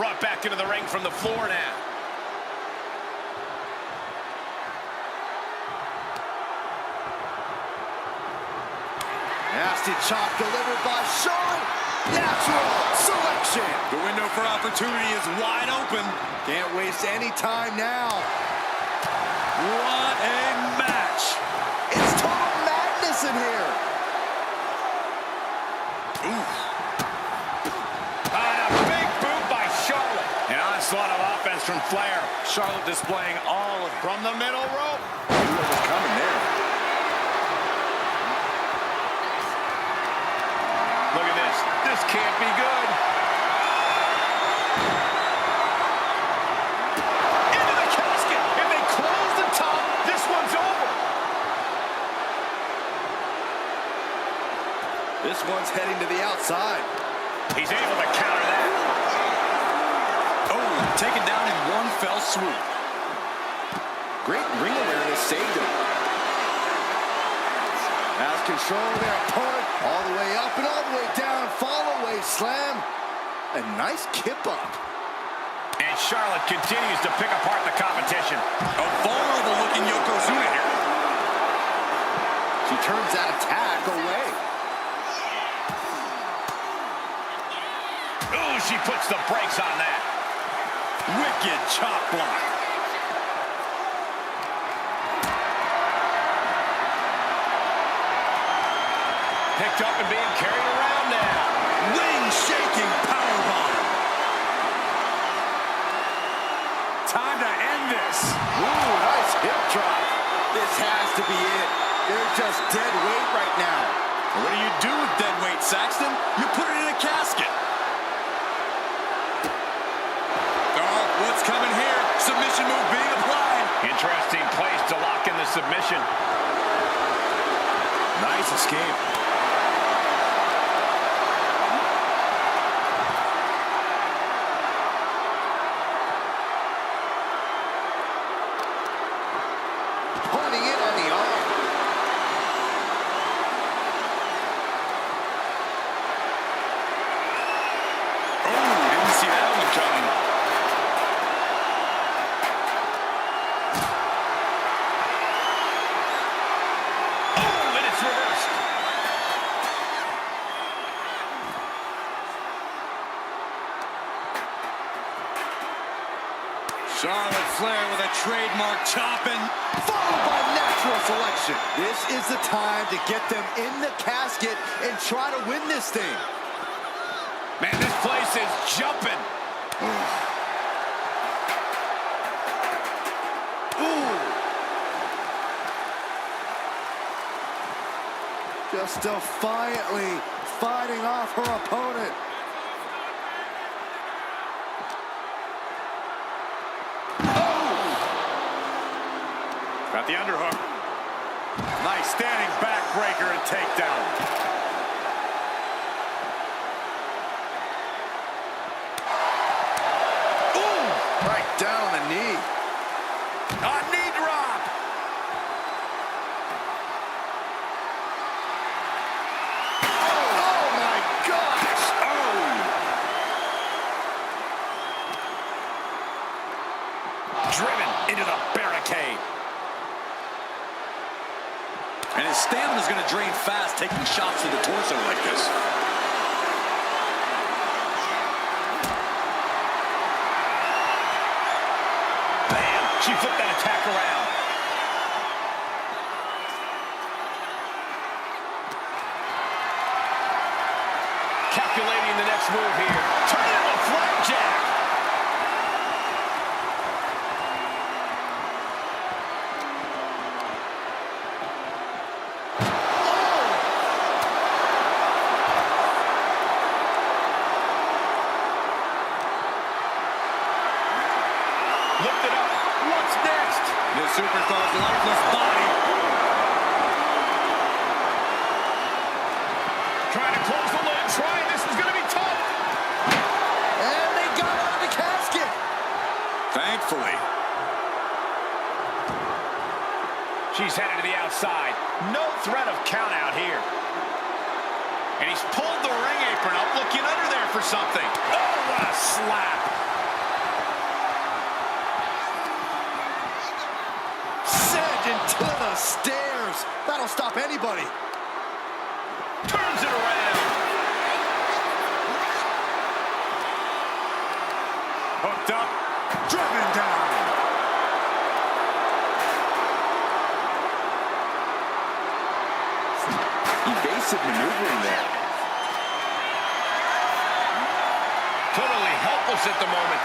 brought back into the ring from the floor now. Nasty chop delivered by Charlotte. Natural selection. The window for opportunity is wide open. Can't waste any time now. What a match. It's total madness in here. A big boot by Charlotte. An onslaught of offense from Flair. Charlotte displaying all of from the middle rope. Knew what was coming there. Look at this. This can't be good. Into the casket. If they close the top, this one's over. This one's heading to the outside. He's able to counter that. Oh, taken down in one fell swoop. Great ring awareness saved him. Has control of their opponent all the way up and all the way down. Fall away slam. A nice kip up. And Charlotte continues to pick apart the competition. A vulnerable looking Yokozuna here. She turns that attack away. Ooh, she puts the brakes on that. Wicked chop block. Picked up and being carried around now. Ring-shaking powerbomb. Time to end this. Ooh, nice hip drop. This has to be it. They're just dead weight right now. What do you do with dead weight, Saxton? You put it in a casket. Oh, what's coming here? Submission move being applied. Interesting place to lock in the submission. Nice escape. Honing in on the arm. Oh, didn't see that one coming. Oh, and it's reversed. Charlotte Flair with a trademark chopping. Followed by natural selection. This is the time to get them in the casket and try to win this thing. Man, this place is jumping. Ooh. Just defiantly fighting off her opponent. Got the underhook. Nice standing backbreaker and takedown. Ooh, right down on the knee. A knee drop. Oh my gosh. Oh. Driven into the barricade. And his stamina's going to drain fast, taking shots to the torso like this. Bam! She flipped that attack around. Calculating the next move here. Turn it into a flapjack. Lift it up. What's next? The superstar's lifeless body. Trying to close the lid. Trying. This is going to be tough. And they got out of the casket. Thankfully. She's headed to the outside. No threat of count out here. And he's pulled the ring apron up, looking under there for something. Oh, what a slap. That'll stop anybody. Turns it around. Hooked up, driven down. Evasive maneuvering there. Totally helpless at the moment.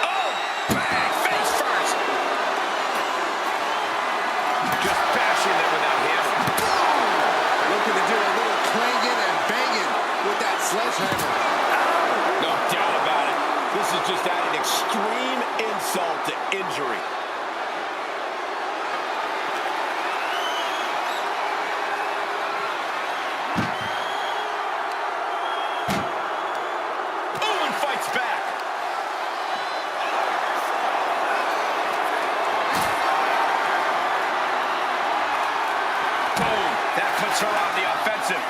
Oh, bang, face first. Just bashing them with that hammer. Looking to do a little clanging and banging with that sledgehammer. No doubt about it. This is just adding extreme insult to injury. Oh, and fights back. Boom. That puts her on the offensive.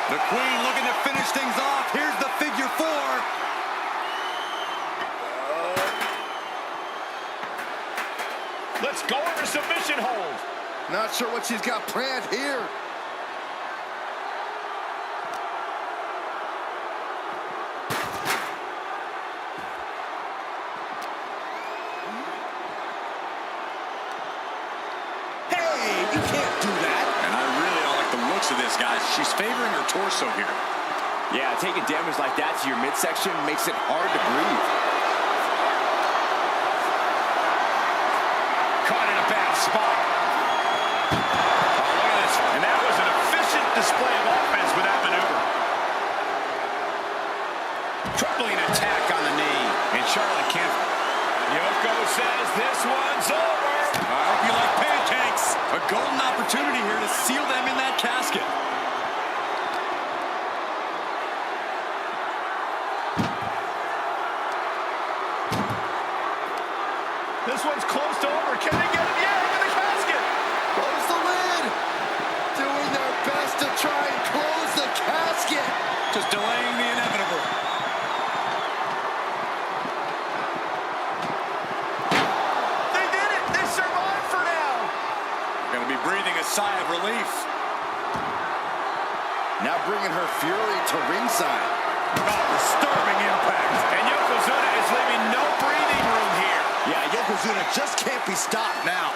The Queen looking to finish things off. Here's the figure 4. Let's go over submission hold. Not sure what she's got planned here. Hey, you can't do that. And I really don't like the looks of this, guys. She's favoring her torso here. Yeah, taking damage like that to your midsection makes it hard to breathe. Caught in a bad spot. Oh, look at this. And that was an efficient display of offense with that maneuver. Tripling attack on the knee. And Charlotte can't. Yoko says this one's over. I hope you like pancakes. A golden opportunity here to seal them in that casket. This one's close to over. Can they get it? Yeah, into the casket. Close the lid. Doing their best to try and close the casket. Just delaying the inevitable. They did it. They survived for now. Gonna be breathing a sigh of relief. Now bringing her fury to ringside. Disturbing impact. And Yokozuna is leaving no breathing room here. Yeah, Yokozuna just can't be stopped now.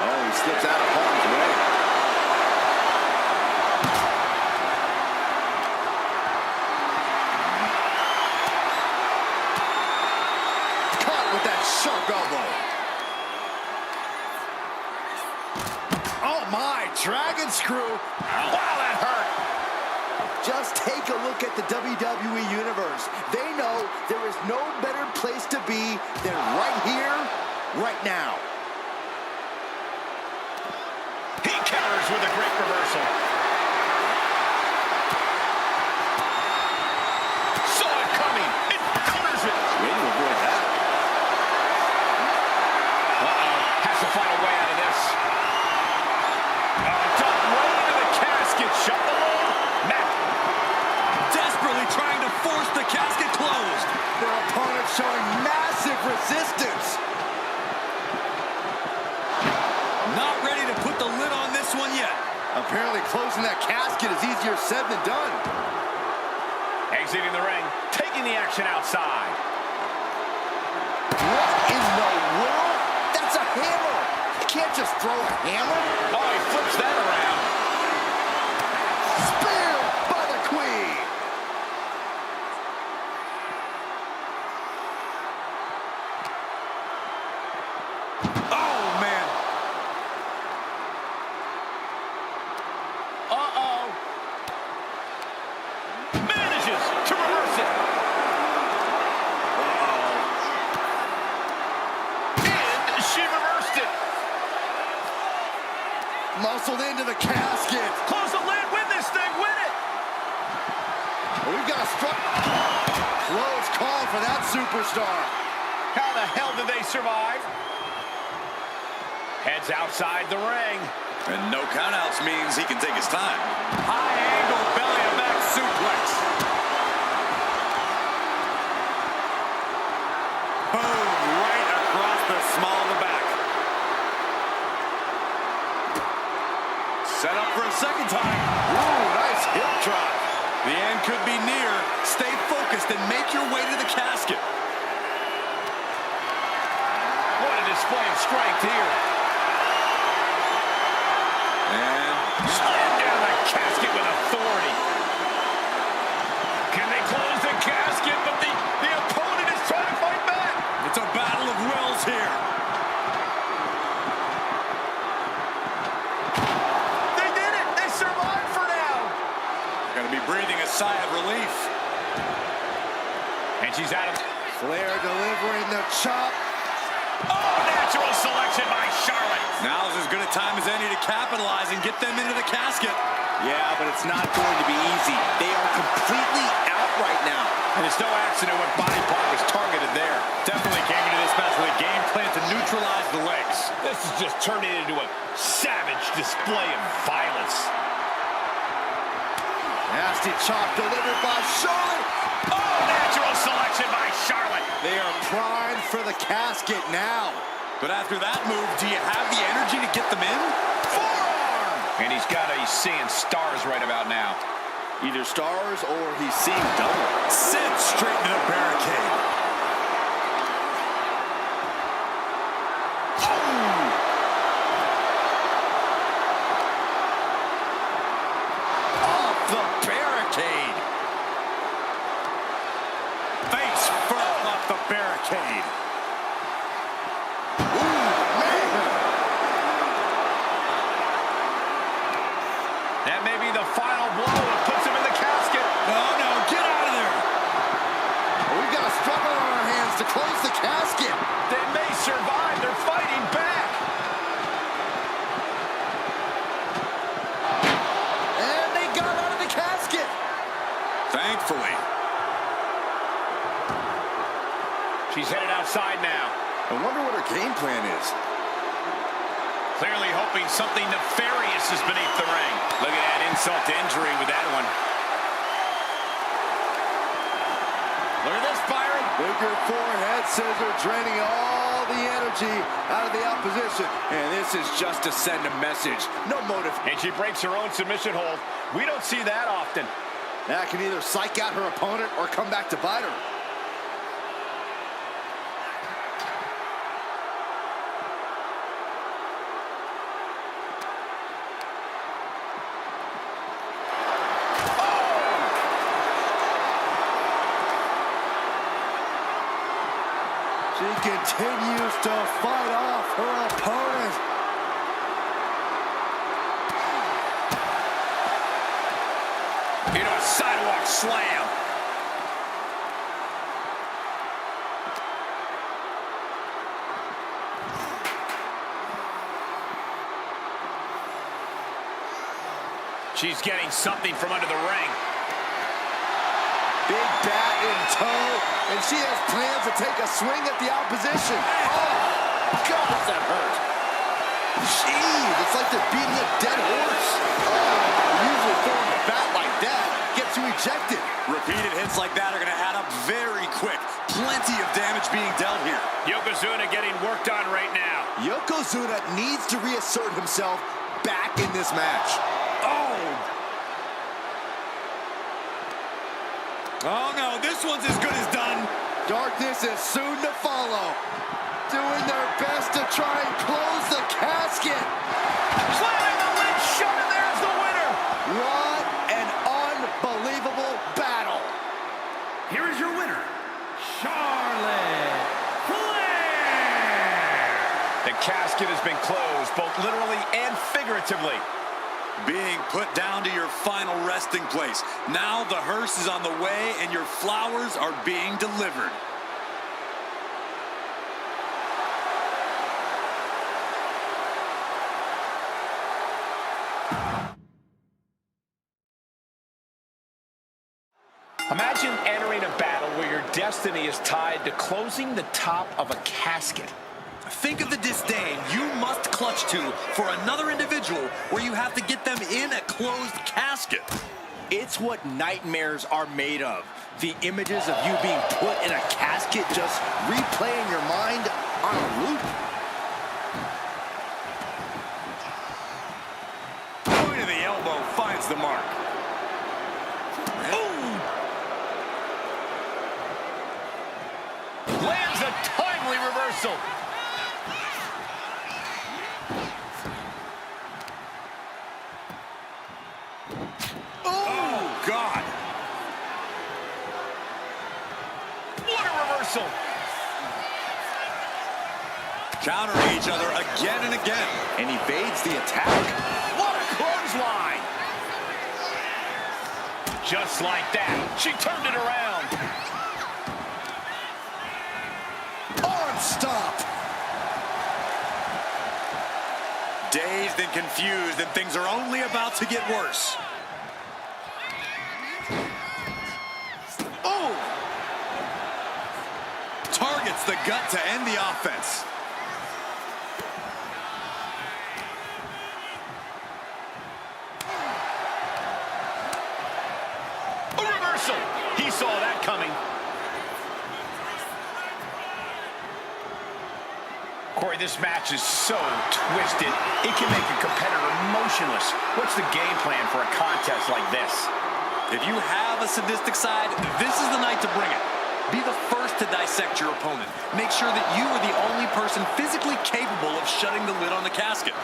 Oh, he slips out of harm's way. Caught with that sharp elbow. Oh my, dragon screw. Wow, that hurt. Just take a look at the WWE Universe. They know there is no better place to be than right here, right now. He counters with a great reversal. Saw it coming. It counters it. Way to avoid that. Uh-oh. Has to find a way out of this. Dumped right into the casket. Shut the lid. Matt. Desperately trying to force the casket closed. Their opponent showing massive resistance. Not ready to put the lid on this one yet. Apparently closing that casket is easier said than done. Exiting the ring. Taking the action outside. What in the world? That's a hammer. You can't just throw a hammer. Oh, he flips that around. Spear by the Queen. Oh, man. Uh-oh. Manages to reverse it. And she reversed it. Muscled into the casket. Close the lid. Win this thing. Win it. We've got a close call for that superstar. How the hell did they survive? Heads outside the ring. And no countouts means he can take his time. High angle belly to back suplex. Boom, right across the small of the back. Set up for a second time. Ooh, nice hip drop. The end could be near. Stay focused and make your way to the casket. What a display of strength here. And Slam down the casket with authority. Can they close the casket? But the opponent is trying to fight back. it's a battle of wills here. They did it. They survived for now. Going to be breathing a sigh of relief. And she's out of... Flair delivering the chop. Oh, natural selection by Charlotte. Now's as good a time as any to capitalize and get them into the casket. Yeah, but it's not going to be easy. They are completely out right now. And it's no accident what body part was targeted there. Definitely came into this match with a game plan to neutralize the legs. This is just turning into a savage display of violence. Nasty chop delivered by Charlotte. Oh, natural selection by Charlotte. They are primed for the casket now. But after that move, do you have the energy to get them in? Forearm. And he's seeing stars right about now. Either stars or he's seeing double. Sent straight into the barricade. Off the barricade. Face first off the barricade. That may be the final blow that puts him in the casket. Oh no, get out of there. We've got a struggle on our hands to close the casket. They may survive. They're fighting back. And they got out of the casket. Thankfully. She's headed outside now. I wonder what her game plan is. Clearly hoping something nefarious is beneath the ring. Look at that insult to injury with that one. Look at this, Byron. Bigger forehead scissor draining all the energy out of the opposition. And this is just to send a message. No motive. And she breaks her own submission hold. We don't see that often. That can either psych out her opponent or come back to bite her. She continues to fight off her opponent. Into a sidewalk slam. She's getting something from under the ring. Big bat in tow, and she has plans to take a swing at the opposition. Oh, God, does that hurt. Jeez, it's like they're beating a dead horse. Usually throwing a bat like that gets you ejected. Repeated hits like that are going to add up very quick. Plenty of damage being dealt here. Yokozuna getting worked on right now. Yokozuna needs to reassert himself back in this match. Oh no, this one's as good as done. Darkness is soon to follow. Doing their best to try and close the casket. Slamming the lid shut, and there's the winner. What an unbelievable battle. Here is your winner, Charlotte Flair. The casket has been closed, both literally and figuratively. Being put down to your final resting place. Now the hearse is on the way and your flowers are being delivered. Imagine entering a battle where your destiny is tied to closing the top of a casket. Think of the disdain you must clutch to for another individual where you have to get them in a closed casket. It's what nightmares are made of. The images of you being put in a casket just replay in your mind on a loop. Point of the elbow finds the mark. Lands a timely reversal. Oh, God. What a reversal. Countering each other again and again. And evades the attack. What a clothesline. Just like that, she turned it around. Arm stop. Dazed and confused, and things are only about to get worse. Oh! Targets the gut to end the offense. A reversal. He saw that coming. Corey, this match is so twisted, it can make a competitor motionless. What's the game plan for a contest like this? If you have a sadistic side, this is the night to bring it. Be the first to dissect your opponent. Make sure that you are the only person physically capable of shutting the lid on the casket.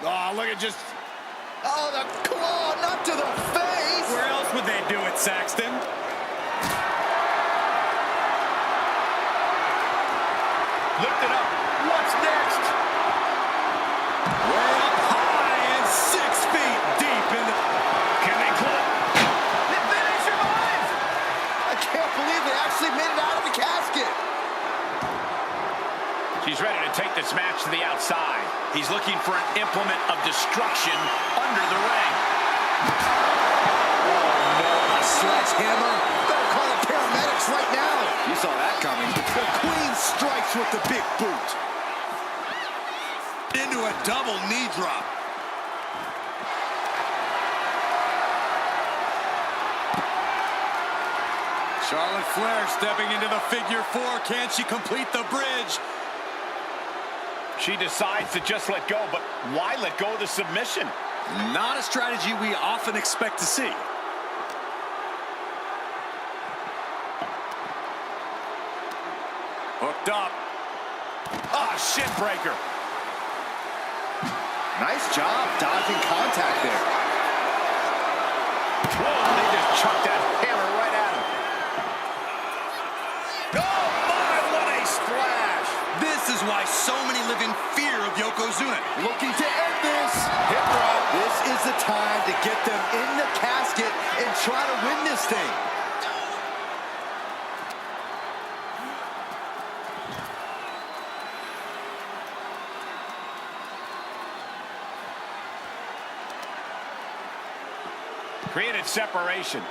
Oh, look at just... Oh, the claw, not to the face. Where else would they do it, Saxton? Lift it up. What's next? Way up high and 6 feet deep in the... Can they clip? The finish survives. I can't believe they actually made it out of the casket. She's ready to take this match to the outside. He's looking for an implement of destruction under the ring. Oh, no, a sledgehammer. Better call the paramedics right now. You saw that coming. The Queen strikes with the big boot. Into a double knee drop. Charlotte Flair stepping into the figure 4. Can she complete the bridge? She decides to just let go, but why let go of the submission? Not a strategy we often expect to see. Hooked up. Ah, shin breaker. Nice job dodging contact there. Whoa, they just chucked that hammer right at him. Oh, my, what a splash. This is why so many live in fear of Yokozuna. Looking to end this. Hip drop. This is the time to get them in the casket and try to win this thing. Created separation.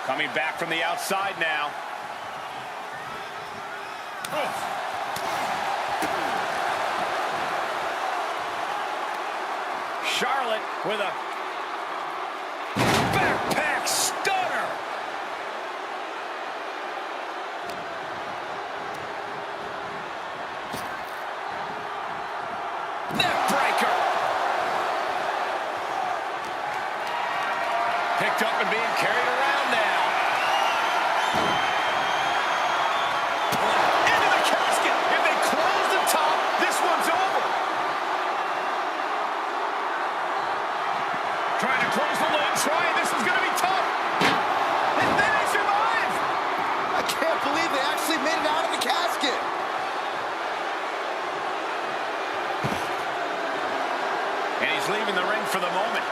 Coming back from the outside now. Charlotte with a backpack stunner. Neck breaker. Picked up and being carried around now. Into the casket. If they close the top, this one's over. Trying to close the lid. This is going to be tough. And then he survives. I can't believe they actually made it out of the casket. And he's leaving the ring for the moment.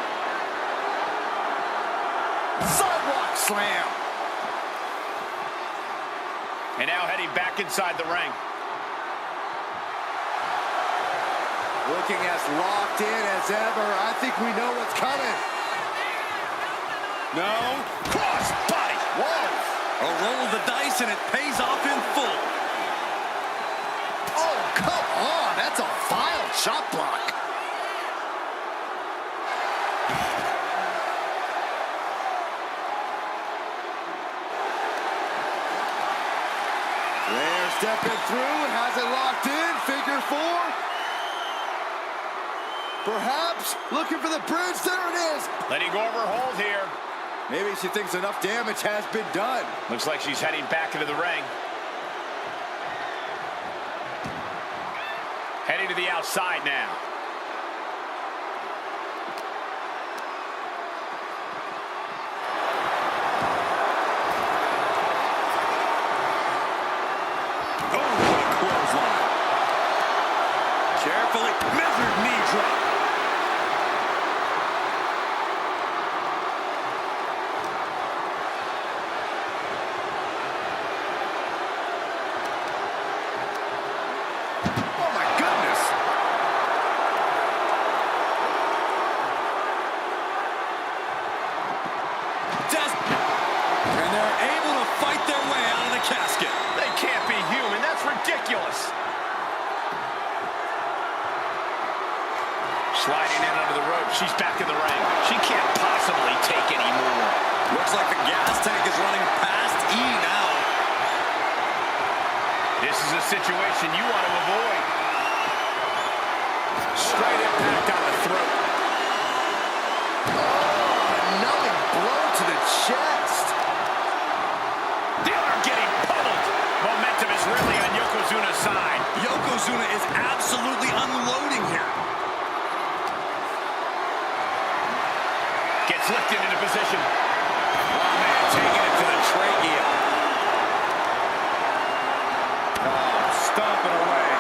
Sidewalk slam. And now heading back inside the ring. Looking as locked in as ever. I think we know what's coming. No. Cross body. Whoa. A roll of the dice, and it pays off in full. Oh, come on. That's a vile shot block. Flair stepping through, has it locked in, figure four. Perhaps looking for the bridge, there it is. Letting go of her hold here. Maybe she thinks enough damage has been done. Looks like she's heading back into the ring. Heading to the outside now. Carefully measured knee drop. Oh my goodness. And they're able to fight their way out of the casket. They can't be human. That's ridiculous. Sliding in under the rope. She's back in the ring. She can't possibly take any more. Looks like the gas tank is running past E now. This is a situation you want to avoid. Straight impact on the throat. Oh, a numbing blow to the chest. The arm getting pummeled. Momentum is really on Yokozuna's side. Yokozuna is absolutely unloading here. Gets lifted into position. Oh, man, taking it to the trachea. Stomping away.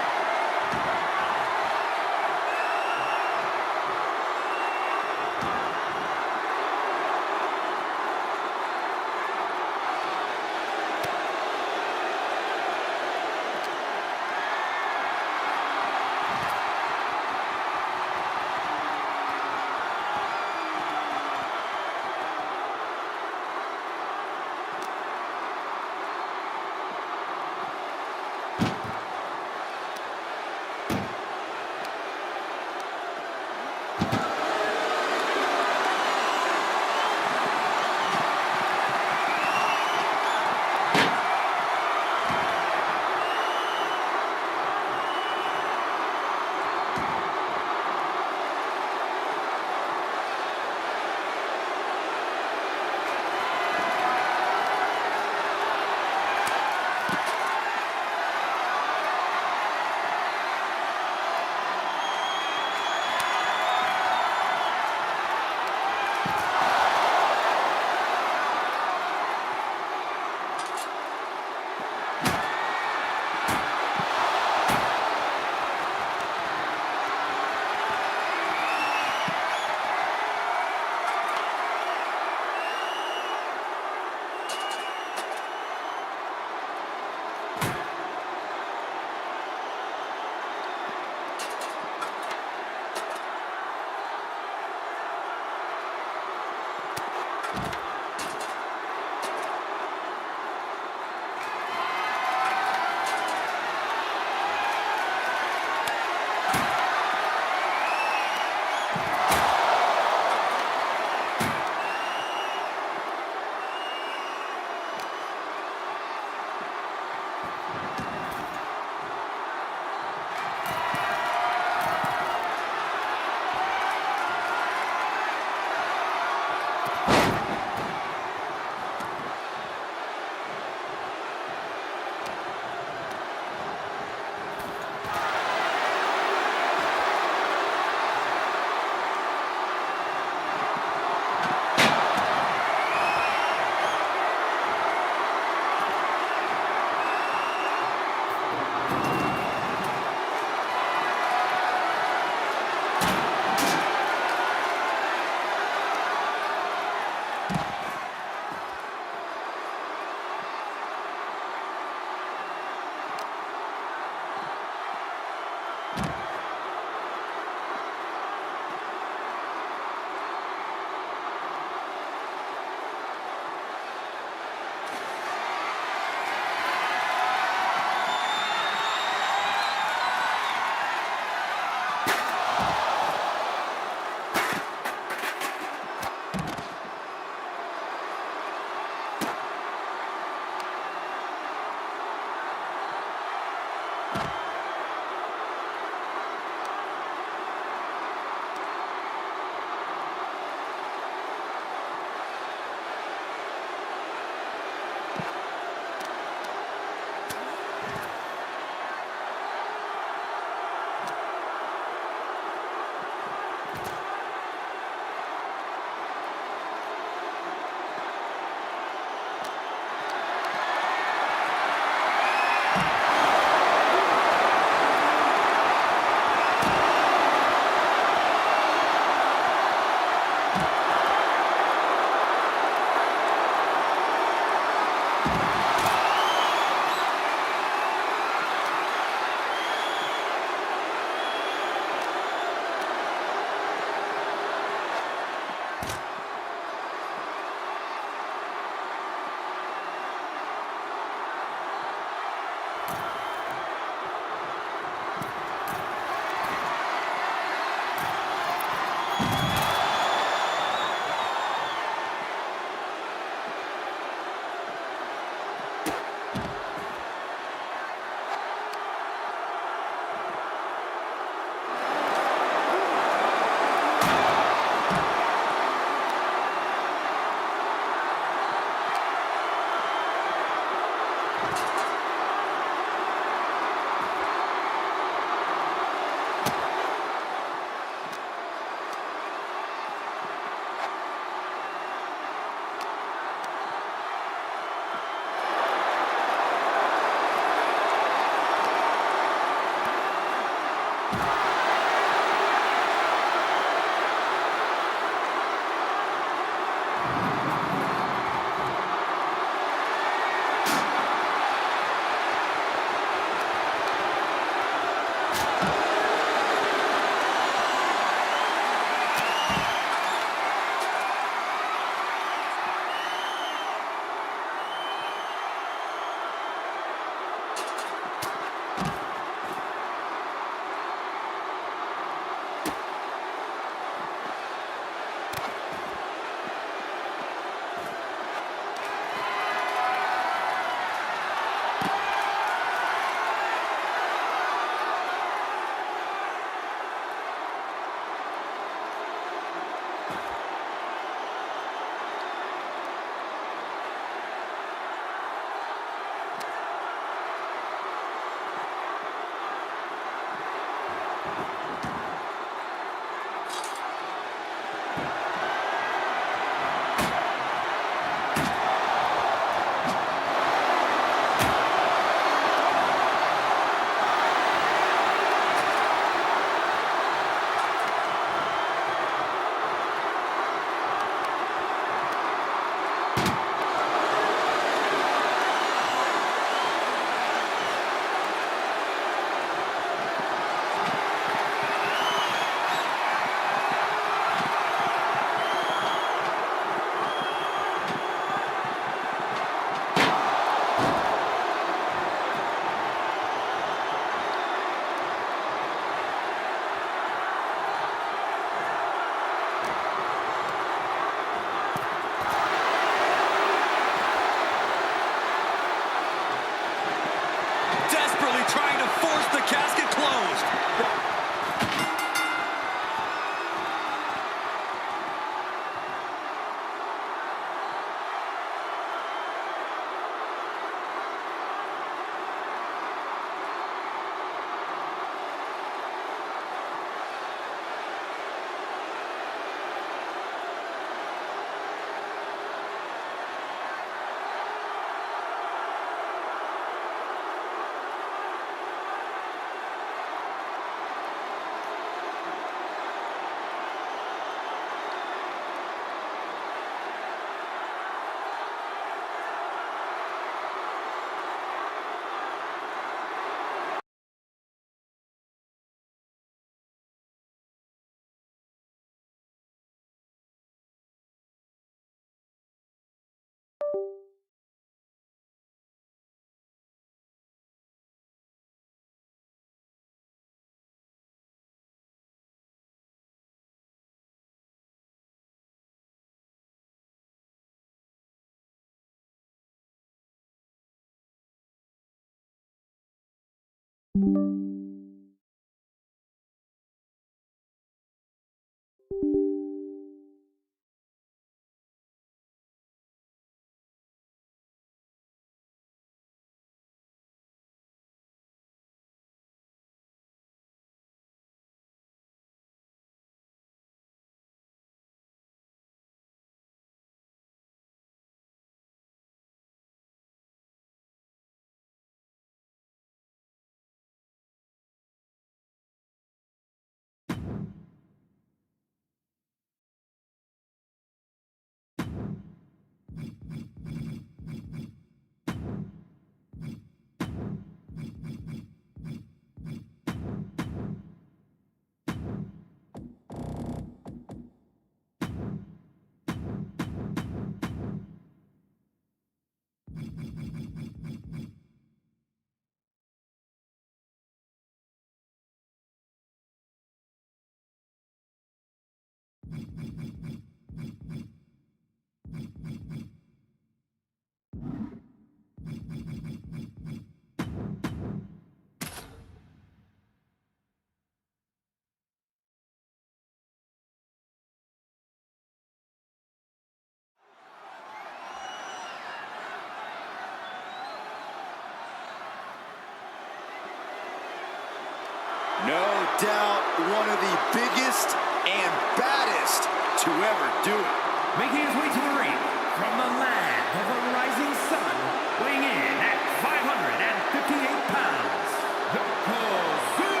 No doubt one of the biggest and baddest to ever do it. Making his way to the ring from the land of the rising sun, weighing in at 558 pounds, Yokozuna!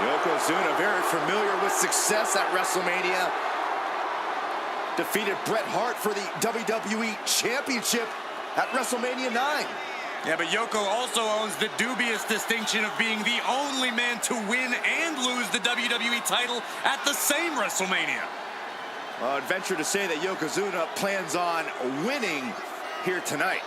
Yokozuna, very familiar with success at WrestleMania. Defeated Bret Hart for the WWE Championship at WrestleMania 9. Yeah, but Yoko also owns the dubious distinction of being the only man to win and lose the WWE title at the same WrestleMania. I'd venture to say that Yokozuna plans on winning here tonight.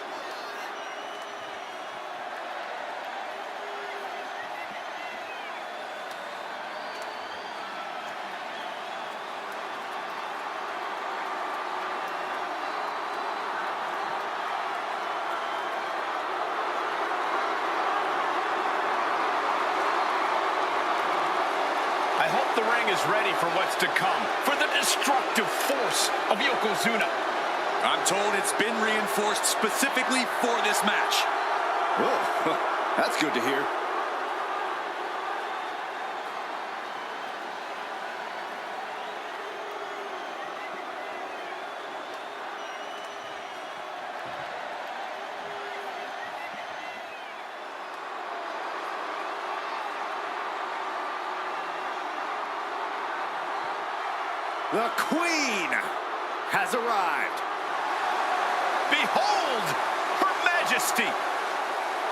I hope the ring is ready for what's to come, for the destructive force of Yokozuna. I'm told it's been reinforced specifically for this match. Whoa, that's good to hear. The Queen has arrived. Behold, Her Majesty.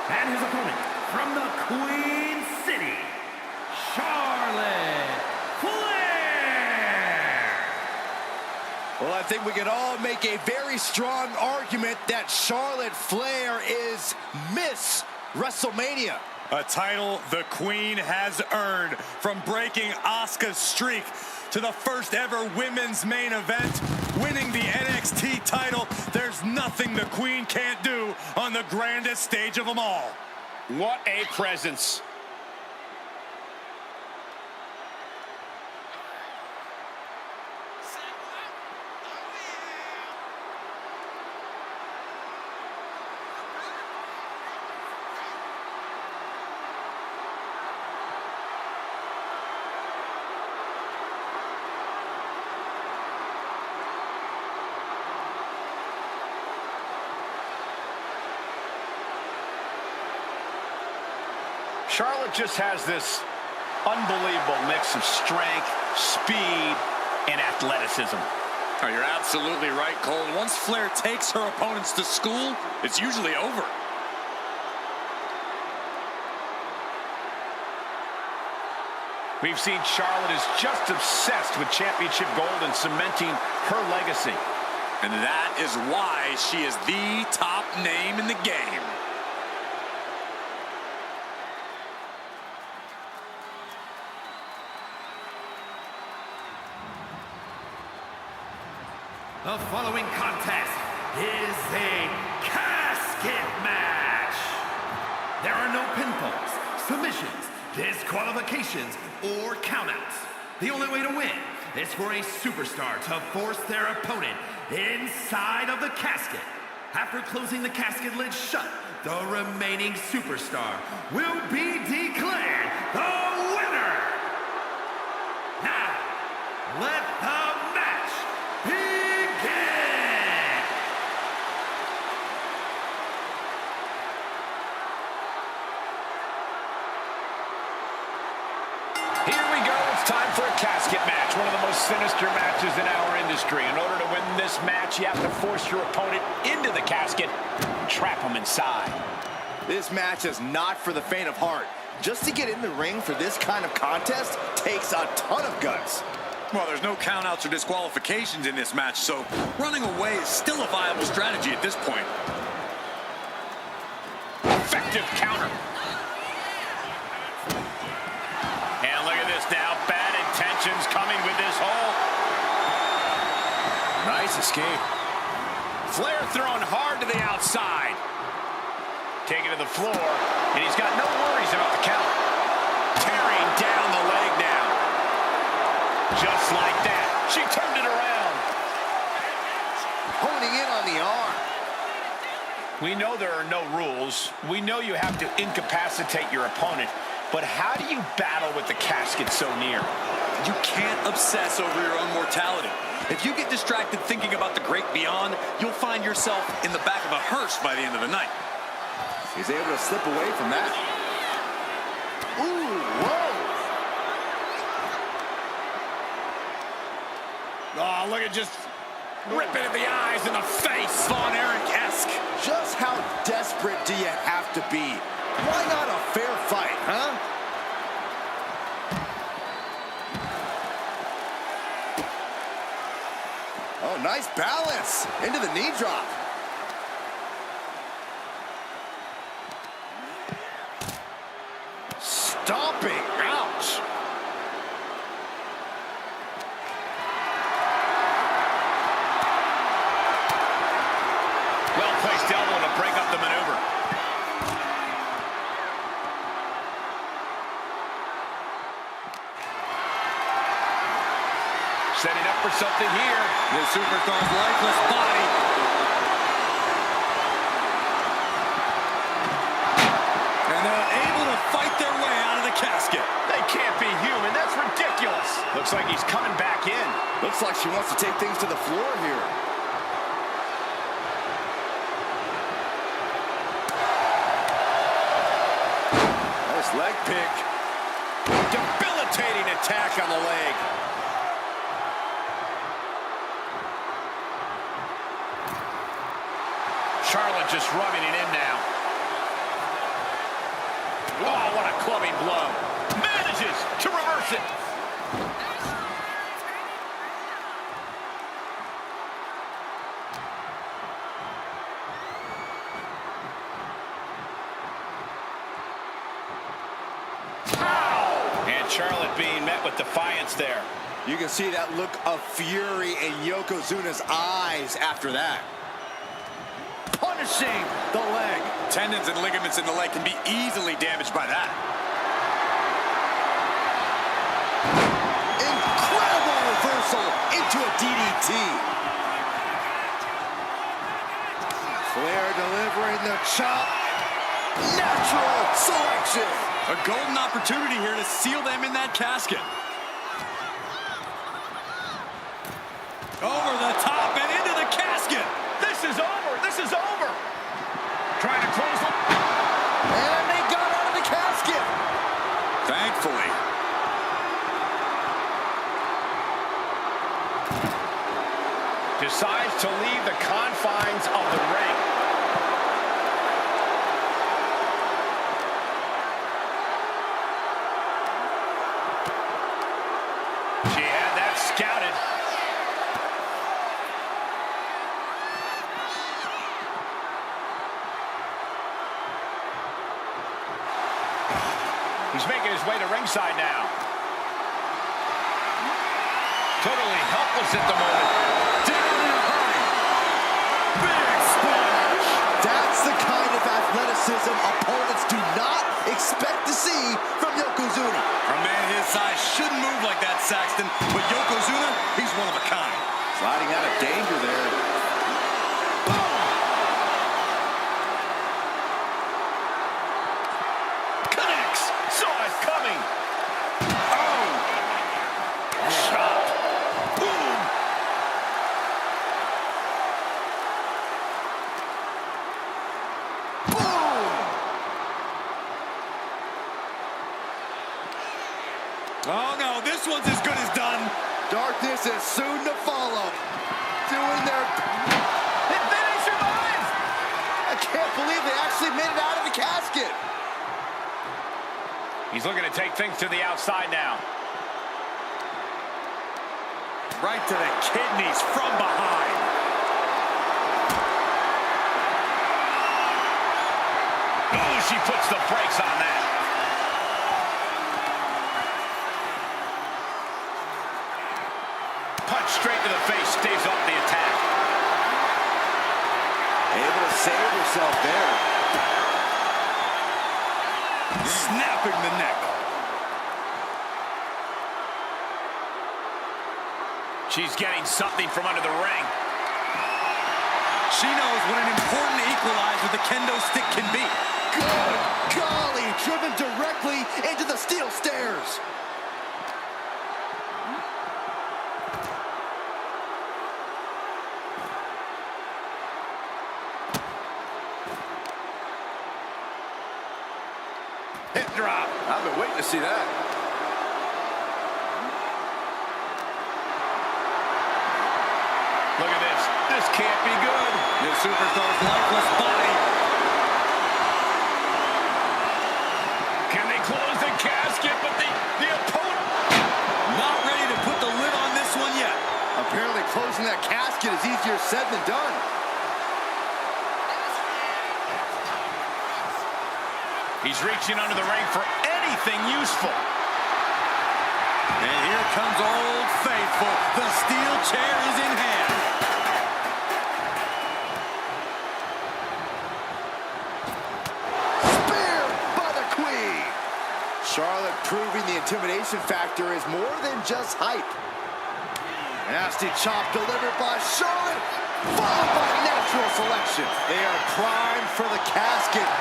And his opponent from the Queen City, Charlotte Flair. Well, I think we can all make a very strong argument that Charlotte Flair is Miss WrestleMania. A title the Queen has earned from breaking Asuka's streak to the first ever women's main event, winning the NXT title. There's nothing the Queen can't do on the grandest stage of them all. What a presence. Charlotte just has this unbelievable mix of strength, speed, and athleticism. Oh, you're absolutely right, Cole. Once Flair takes her opponents to school, it's usually over. We've seen Charlotte is just obsessed with championship gold and cementing her legacy. And that is why she is the top name in the game. The following contest is a casket match. There are no pinfalls, submissions, disqualifications, or countouts. The only way to win is for a superstar to force their opponent inside of the casket. After closing the casket lid shut, the remaining superstar will be declared the winner. Now, let the match begin. Here we go. It's time for a casket match, one of the most sinister matches in our industry. In order to win this match, you have to force your opponent into the casket and trap him inside. This match is not for the faint of heart. Just to get in the ring for this kind of contest takes a ton of guts. Well, there's no countouts or disqualifications in this match, so running away is still a viable strategy at this point. Effective counter. And look at this now. Bad intentions coming with this hold. Nice escape. Flair thrown hard to the outside. Taken to the floor, and he's got no worries about the count. Tearing down the leg now. Just like that, she turned it around. Honing in on the arm. We know there are no rules. We know you have to incapacitate your opponent. But how do you battle with the casket so near? You can't obsess over your own mortality. If you get distracted thinking about the great beyond, you'll find yourself in the back of a hearse by the end of the night. He's able to slip away from that. Ooh, whoa! Oh, look at just ripping at the eyes and the face. Von Erich-esque. Just how desperate do you have to be? Why not a fair fight, huh? Oh, nice balance into the knee drop. Stomping, ouch. Well-placed elbow to break up the maneuver. Setting up for something here. The superstar's lifeless body. And they're able to fight their way out of the casket. They can't be human. That's ridiculous. Looks like he's coming back in. Looks like she wants to take things to the floor here. Nice leg pick. Debilitating attack on the leg. Charlotte just rubbing it in now. Oh, what a clubbing blow. Manages to reverse it. Pow! And Charlotte being met with defiance there. You can see that look of fury in Yokozuna's eyes after that. Punishing the leg. Tendons and ligaments in the leg can be easily damaged by that. Incredible reversal into a DDT. Flair delivering the chop. Natural selection. A golden opportunity here to seal them in that casket. Over the top and into the casket. This is over. This is over. Trying to close the... And they got out of the casket. Thankfully. Decides to leave the confines of the ring. She had that scouted. He's making his way to ringside now. Totally helpless at the moment. Down and hurry. Big splash. That's the kind of athleticism opponents do not expect to see from Yokozuna. A man his size shouldn't move like that, Saxton. But Yokozuna, he's one of a kind. Sliding out of danger there. Connects. Saw it coming. Oh. Shot. Boom. Boom. Oh, no, this one's as good as done. Darkness is soon to follow. Doing their... And then he survives. I can't believe they actually made it out of the casket. He's looking to take things to the outside now. Right to the kidneys from behind. Oh, she puts the brakes on that. Punch straight to the face, staves off the attack. Able to save herself there. Snapping the neck. She's getting something from under the ring. She knows what an important equalizer the kendo stick can be. Good golly, driven directly into the steel stairs. Hip drop. I've been waiting to see that. This can't be good. The superstar's lifeless body. Can they close the casket? But the opponent... Not ready to put the lid on this one yet. Apparently closing that casket is easier said than done. He's reaching under the ring for anything useful. And here comes Old Faithful. The steel chair is in hand. Spear by the Queen. Charlotte proving the intimidation factor is more than just hype. Nasty chop delivered by Charlotte, followed by natural selection. They are primed for the casket.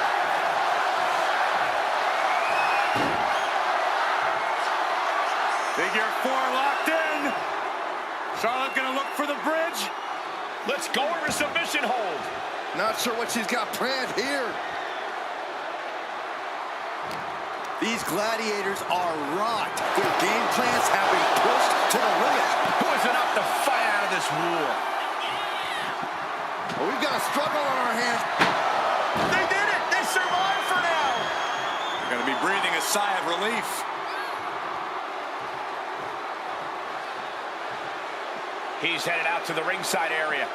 Figure 4 locked in. Charlotte gonna look for the bridge. Let's go to a submission hold. Not sure what she's got planned here. These gladiators are rocked. Their game plans have been pushed to the limit. Who is enough to fight out of this war? Well, we've got a struggle on our hands. They did it! They survived for now! They're gonna be breathing a sigh of relief. He's headed out to the ringside area.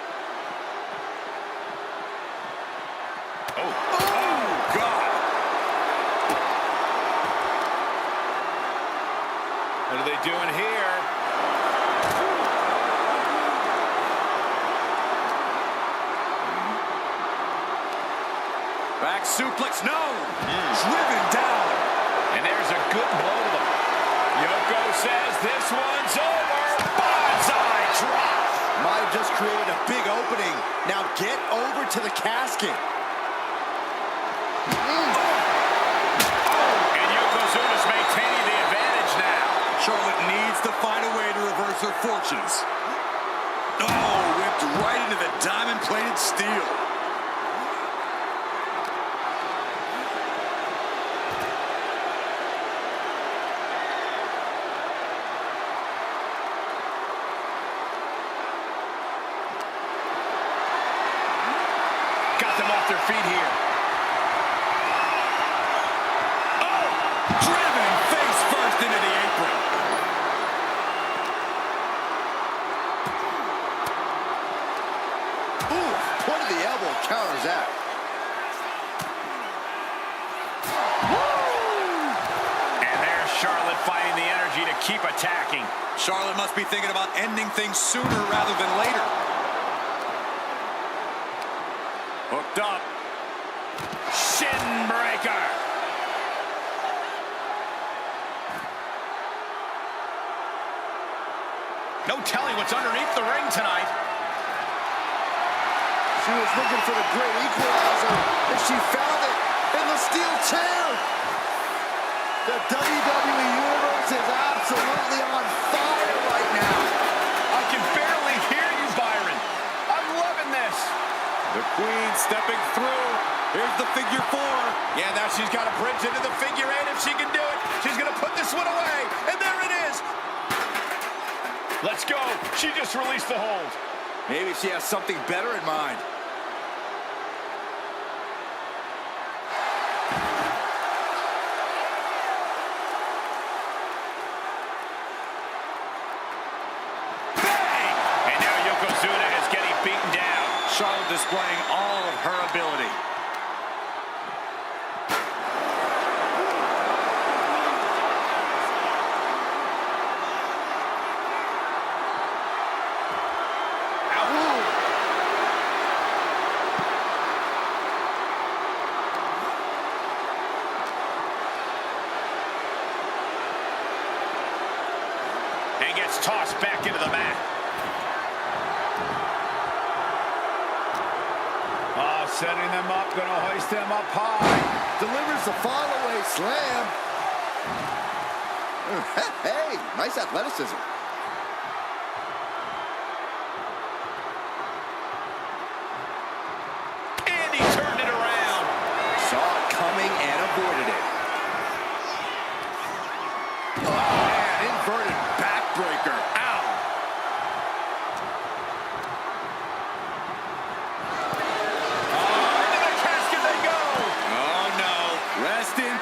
Oh, God. what are they doing here? Back suplex, no. Driven down. And there's a good blow to them. Yoko says this one's over. Bonsai drop. Might have just created a big opening. Now get over to the casket. And Yokozuna's maintaining the advantage now. Charlotte needs to find a way to reverse her fortunes. Oh, whipped right into the diamond-plated steel. Got them off their feet here. Oh, driven face first into the apron. Ooh, point of the elbow counters that. And there's Charlotte finding the energy to keep attacking. Charlotte must be thinking about ending things sooner rather than later. Hooked up. Shin breaker. No telling what's underneath the ring tonight. She was looking for the great equalizer, and she found it in the steel chair. The WWE Universe is absolutely on fire right now. I can barely hear you, Byron. I'm loving this. The Queen stepping through. Here's the figure 4. Yeah, now she's got a bridge into the figure 8 if she can do it. She's going to put this one away, and there it is. Let's go. She just released the hold. Maybe she has something better in mind. Bang! And now Yokozuna is getting beaten down. Charlotte displaying all of her ability. And gets tossed back into the mat. Oh, setting them up, gonna hoist them up high. Delivers the fall-away slam. Hey, nice athleticism. And he turned it around. Saw it coming and avoided it. Oh, man, inverted backbreaker. Ow.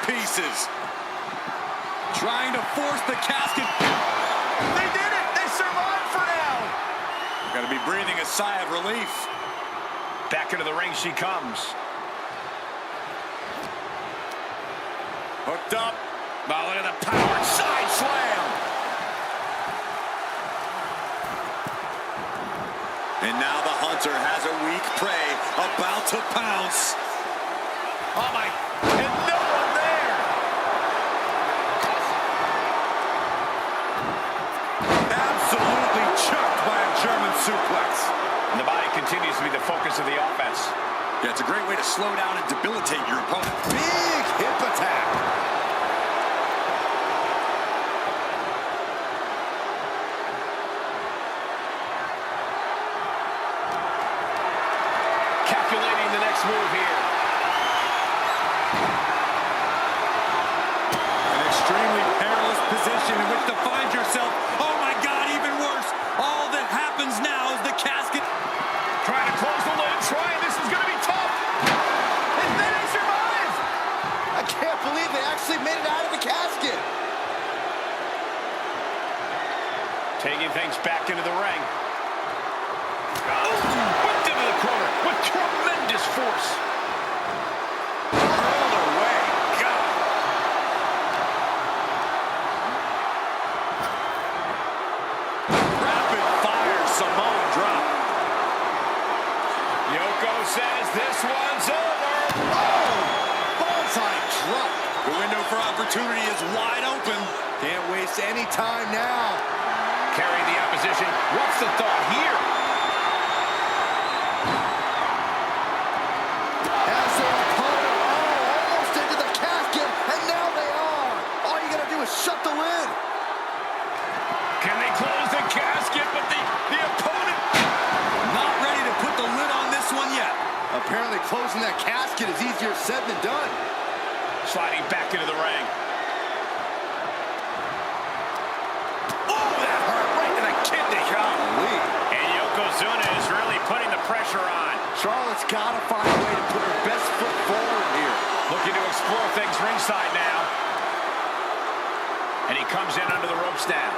pieces. Trying to force the casket. They did it! They survived for now! Gotta be breathing a sigh of relief. Back into the ring she comes. Hooked up. Oh, look at the power side slam. And now the hunter has a weak prey about to pounce. Oh my, and no one there! Absolutely chucked by a German suplex. And the body continues to be the focus of the offense. Yeah, it's a great way to slow down and debilitate your opponent. Big hip attack. Calculating the next move here. An extremely perilous position in which to find yourself. Oh my God, even worse. All that happens now is the casket. Trying to close the lid, this is going to be tough. And then he survives. I can't believe they actually made it out of the casket. Taking things back into the ring. Whipped into the corner with tremendous force. Hurled away. God. Rapid fire Samoan drop. Yoko says this one's over. Oh! Bullseye drop. The window for opportunity is wide open. Can't waste any time now. Carrying the opposition. What's the thought here? As their opponent, almost into the casket, and now they are. All you gotta do is shut the lid. Can they close the casket? But the opponent... Not ready to put the lid on this one yet. Apparently closing that casket is easier said than done. Sliding back into the ring. Oh, that hurt right to the kidney. Golly. And Yokozuna is really putting the pressure on. Charlotte's gotta find a way to put her best foot forward here. Looking to explore things ringside now. And he comes in under the ropes now.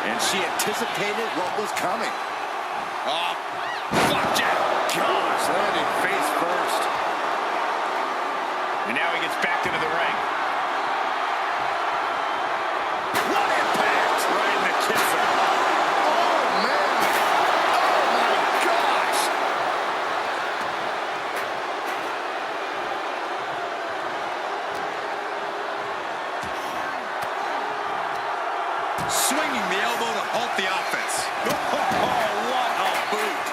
And she anticipated what was coming. Oh, flapjack. Gosh, landing face first. And now he gets back into the ring. What impact! Right in the kisser. Oh, man. Oh, my gosh. Swinging the elbow to halt the offense. Oh, what a boot.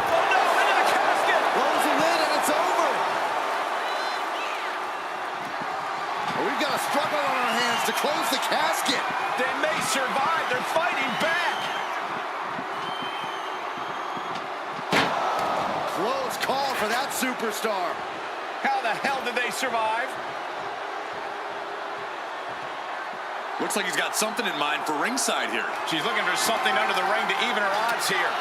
Oh, no, into the casket. Close the lid and it's over. Well, we've got a struggle on our hands to close the casket. They may survive. They're fighting back. Close call for that superstar. How the hell did they survive? Looks like he's got something in mind for ringside here. She's looking for something under the ring to even her odds here.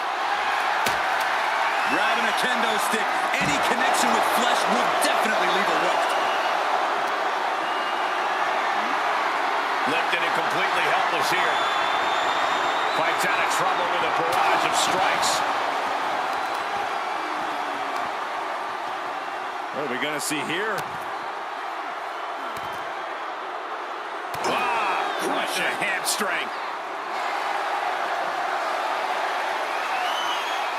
Grabbing a kendo stick. Any connection with flesh will definitely leave a welt. Lifted and completely helpless here. Fights out of trouble with a barrage of strikes. What are we going to see here? Crush a hamstring.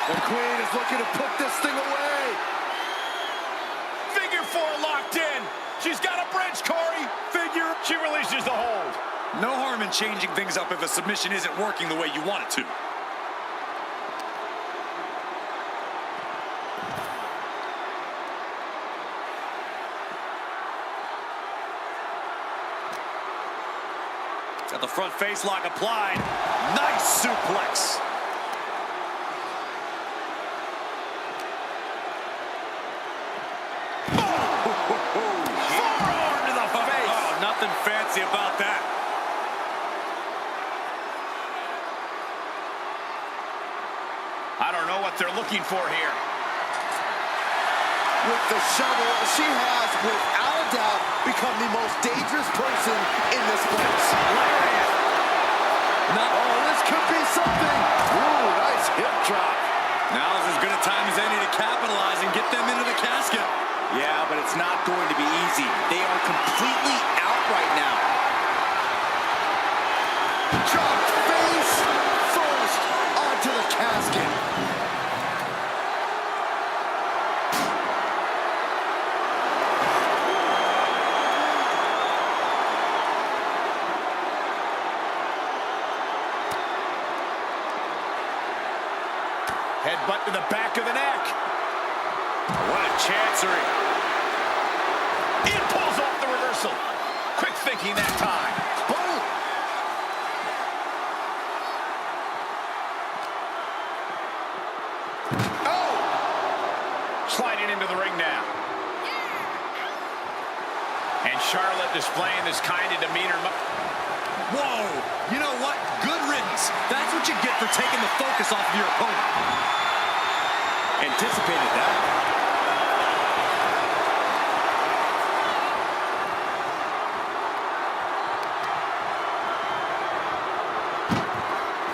The Queen is looking to put this thing away. Figure four locked in. She's got a bridge, Corey. Figure. She releases the hold. No harm in changing things up if a submission isn't working the way you want it to. Got the front face lock applied. Nice suplex. Forearm to the face. Oh, nothing fancy about that. what they're looking for here. With the shovel, she has, without a doubt, become the most dangerous person in this place. Oh, this could be something. Ooh, nice hip drop. Now is as good a time as any to capitalize and get them into the casket. Yeah, but it's not going to be easy. They are completely out right now. Drop face first onto the casket. Headbutt to the back of the neck. What a chancery. It pulls off the reversal. Quick thinking that time. Boom. Oh! Sliding into the ring now. And Charlotte displaying this kind of demeanor. Whoa! You know what? Good riddance. That's what you get for taking the focus off of your opponent. Anticipated that.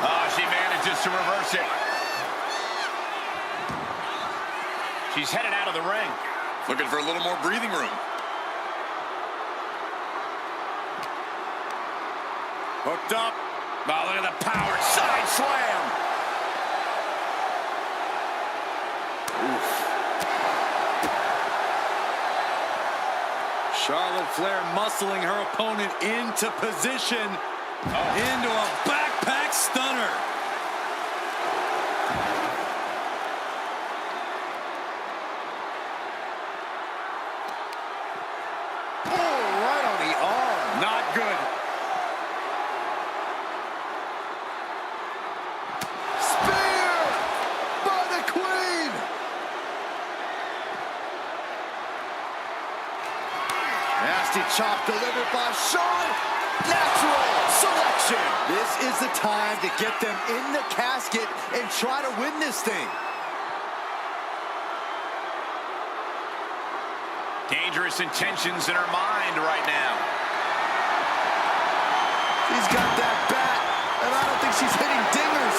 Oh, she manages to reverse it. She's headed out of the ring. Looking for a little more breathing room. Hooked up. Oh, look at the power. Side slam. Oof. Charlotte Flair muscling her opponent into position. Into a backpack stunner. Oh, right on the arm. Not good. Spear by the Queen. Nasty chop delivered by Shawn. Natural selection. This is the time to get them in the casket and try to win this thing. Dangerous intentions in her mind right now. She's got that bat, and I don't think she's hitting dingers.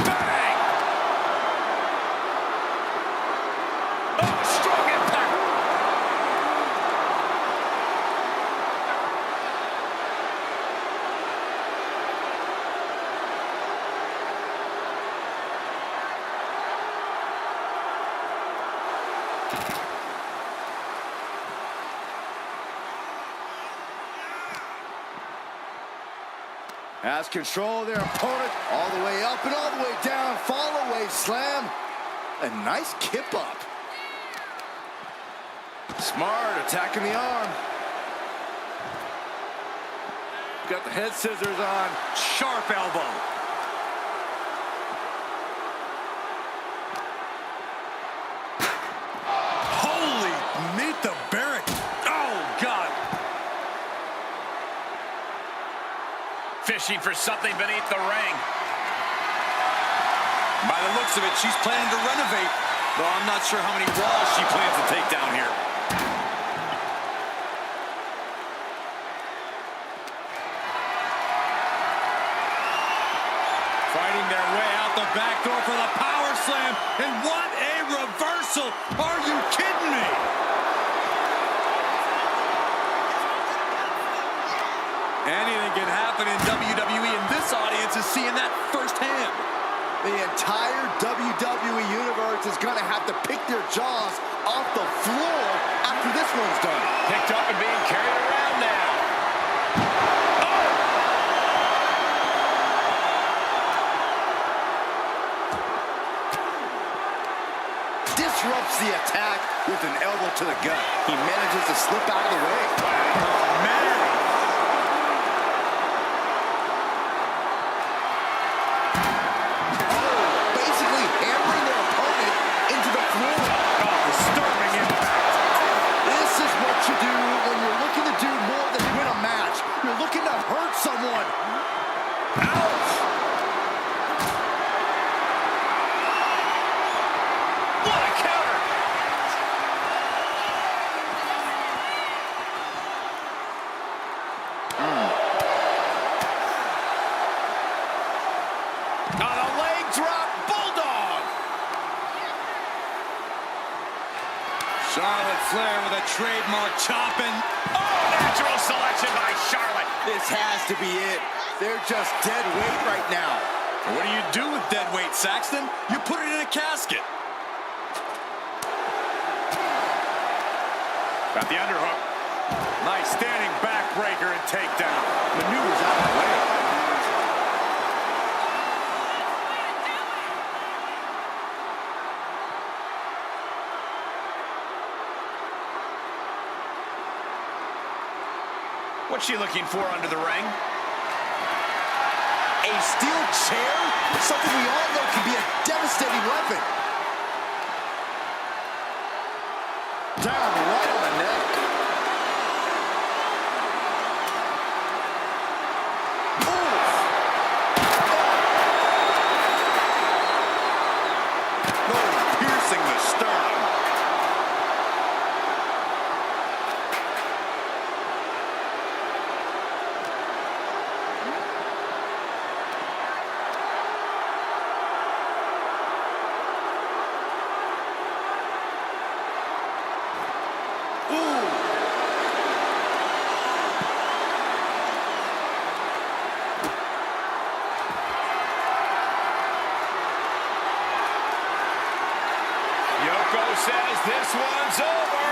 Bang! Oh, strong impact. Has control of their opponent all the way up and all the way down. Fall away slam. A nice kip up. Smart attacking the arm. Got the head scissors on. Sharp elbow. Holy meet the barrack. Oh, God. Fishing for something beneath the ring. By the looks of it, she's planning to renovate, though I'm not sure how many walls she plans to take down here. Fighting their way out the back door for the power slam, and what a reversal! Are you kidding me? Anything can happen in WWE, and this audience is seeing that firsthand. The entire WWE Universe is going to have to pick their jaws off the floor after this one's done. Picked up and being carried around now. Disrupts the attack with an elbow to the gut. He manages to slip out of the way. Oh, man. Basically hammering their opponent into the floor. Oh, disturbing impact. This is what you do when you're looking to do more than win a match. You're looking to hurt someone. Ouch! What a counter! On a leg drop, bulldog! Charlotte Flair with a trademark chopping. Oh, natural selection by Charlotte. This has to be it. They're just dead weight right now. What do you do with dead weight, Saxton? You put it in a casket. Got the underhook. Nice standing backbreaker and takedown. Maneuvers out of the way. What's she looking for under the ring? A steel chair? Something we all know can be a devastating weapon. Down right on the neck. Oh, piercing the sternum. Yoko says this one's over.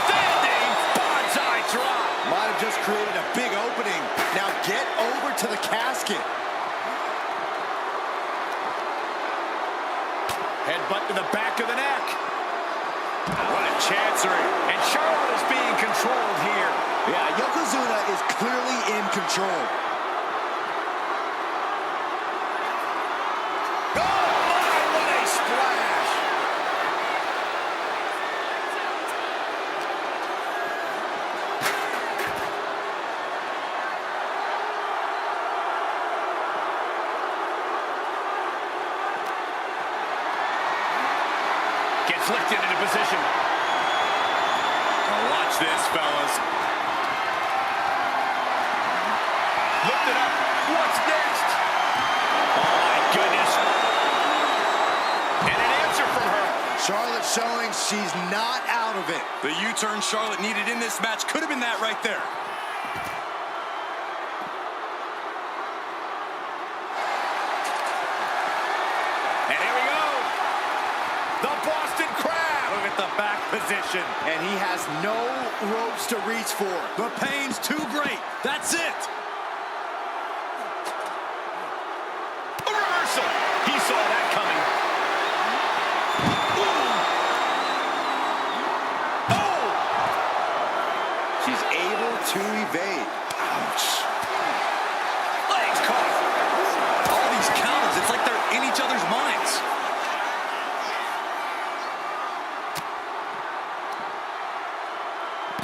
Standing bonsai drop. Might have just created a big opening. Now get over to the casket. Headbutt to the back of the neck. What a chancery. And Charlotte is being controlled here. Yeah, Yokozuna is clearly in control. Oh my, what a splash. Gets lifted into position. Now watch this, fellas. Lift it up. What's next? Oh my goodness. And an answer from her. Charlotte showing she's not out of it. The U-turn Charlotte needed in this match could have been that right there. And here we go. The Boston Crab. Look at the back position. And he has no ropes to reach for. The pain's too great. That's it. A reversal. He saw that coming. Oh! She's able to evade. Ouch. Legs caught. All these counters, it's like they're in each other's minds.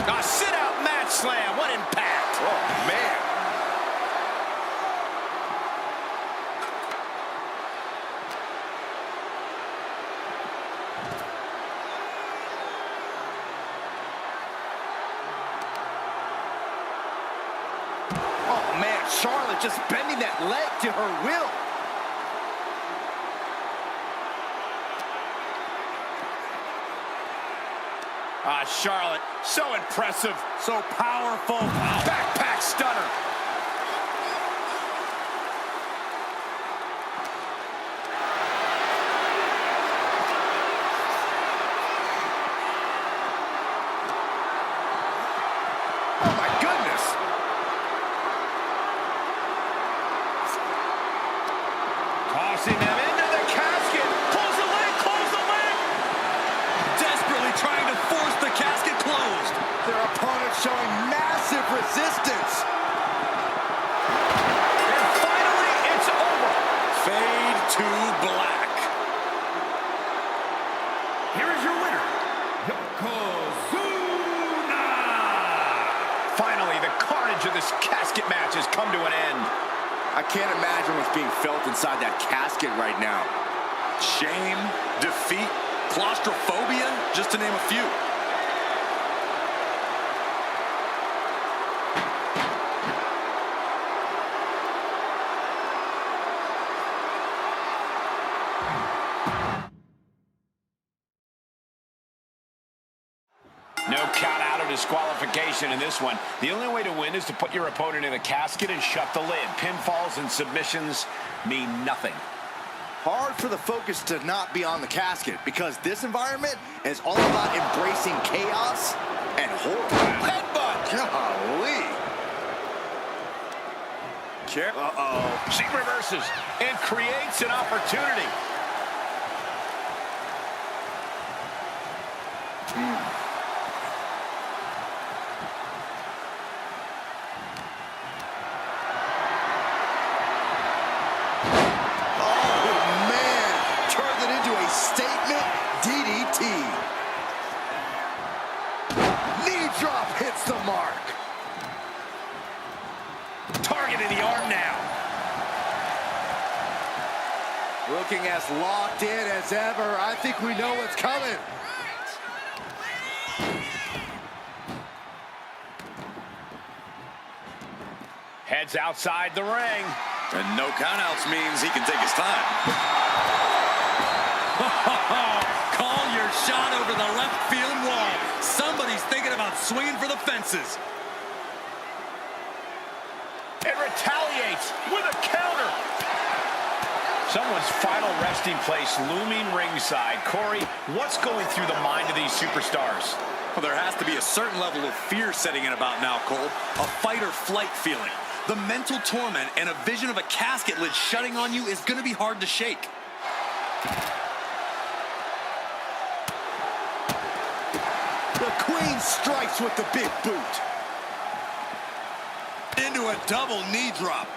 A sit-out match slam. What impact. Oh, man. Oh, man, Charlotte just bending that leg to her will. Charlotte, so impressive. So powerful. Backpack stunner. Oh, my goodness. Tossing them into the casket. Close the leg, close the leg. Desperately trying to force the casket closed. Their opponent showing massive resistance. And finally, it's over. Fade to black. Here is your winner, Yokozuna! Finally, the carnage of this casket match has come to an end. I can't imagine what's being felt inside that casket right now. Shame, defeat, claustrophobia, just to name a few. No count out or disqualification in this one. The only way to win is to put your opponent in a casket and shut the lid. Pinfalls and submissions mean nothing. Hard for the focus to not be on the casket because this environment is all about embracing chaos and horror. Headbutt! Golly! Uh-oh. She reverses and creates an opportunity. Statement DDT. Knee drop hits the mark. Targeting the arm now. Looking as locked in as ever. I think we know what's coming. Heads outside the ring. And no countouts means he can take his time. Call your shot over the left field wall. Somebody's thinking about swinging for the fences. It retaliates with a counter. Someone's final resting place looming ringside. Corey, what's going through the mind of these superstars? Well, there has to be a certain level of fear setting in about now, Cole. A fight or flight feeling. The mental torment and a vision of a casket lid shutting on you is going to be hard to shake. The Queen strikes with the big boot. Into a double knee drop.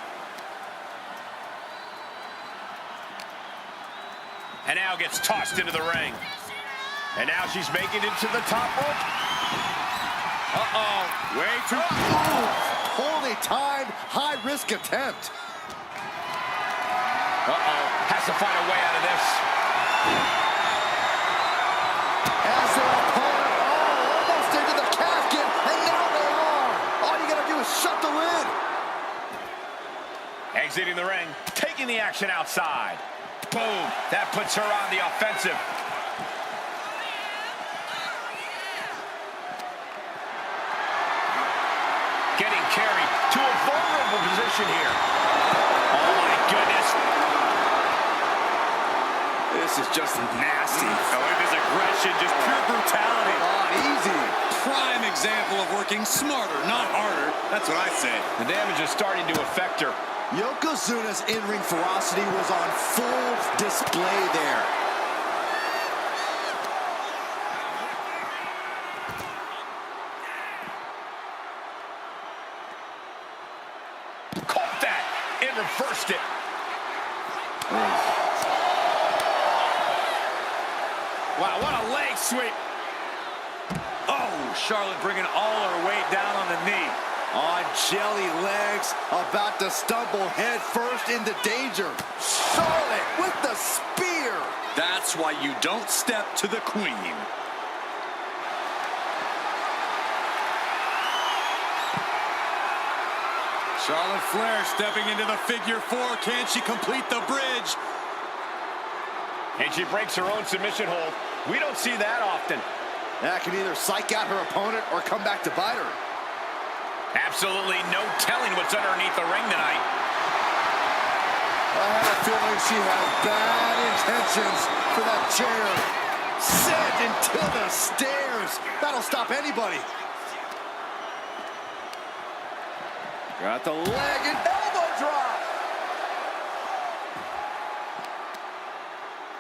And now gets tossed into the ring. And now she's making it to the top rope. Uh-oh. Way too... Poorly timed, high-risk attempt. Has to find a way out of this. As their opponent, almost into the casket, and now they are. All you gotta do is shut the lid. Exiting the ring, taking the action outside. Boom, that puts her on the offensive. Getting carried to a vulnerable position here. Oh my goodness. This is just nasty. Oh, look at this aggression, just pure brutality. Easy. Prime example of working smarter, not harder. That's what I say. The damage is starting to affect her. Yokozuna's in-ring ferocity was on full display there. Caught that and reversed it. Wow, what a leg sweep. Oh, Charlotte bringing all her weight down on the knee. On jelly legs, about to stumble head first into danger. Charlotte with the spear. That's why you don't step to the Queen. Charlotte Flair stepping into the figure four. Can she complete the bridge? And she breaks her own submission hold. We don't see that often. That can either psych out her opponent or come back to bite her. Absolutely no telling what's underneath the ring tonight. I have a feeling she has bad intentions for that chair. Sent into the stairs. That'll stop anybody. Got the leg and elbow drop.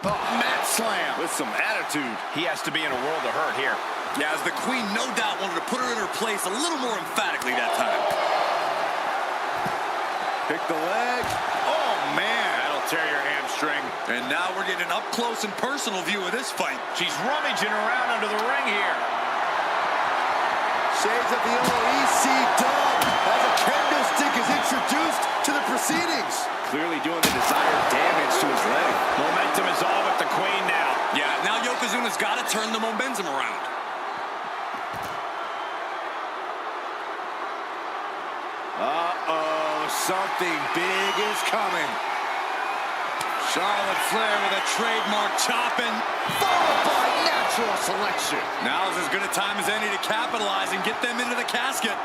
Oh, mat slam with some attitude. He has to be in a world of hurt here. Yeah, as the Queen no doubt wanted to put her in her place a little more emphatically that time. Pick the leg. Oh, man. That'll tear your hamstring. And now we're getting an up-close and personal view of this fight. She's rummaging around under the ring here. Shades of the old EC dub as a candlestick is introduced to the proceedings. Clearly doing the desired damage to his leg. Momentum is all with the Queen now. Yeah, now Yokozuna's got to turn the momentum around. Uh-oh, something big is coming. Charlotte Flair with a trademark chopping. Followed by natural selection. Now's as good a time as any to capitalize and get them into the casket.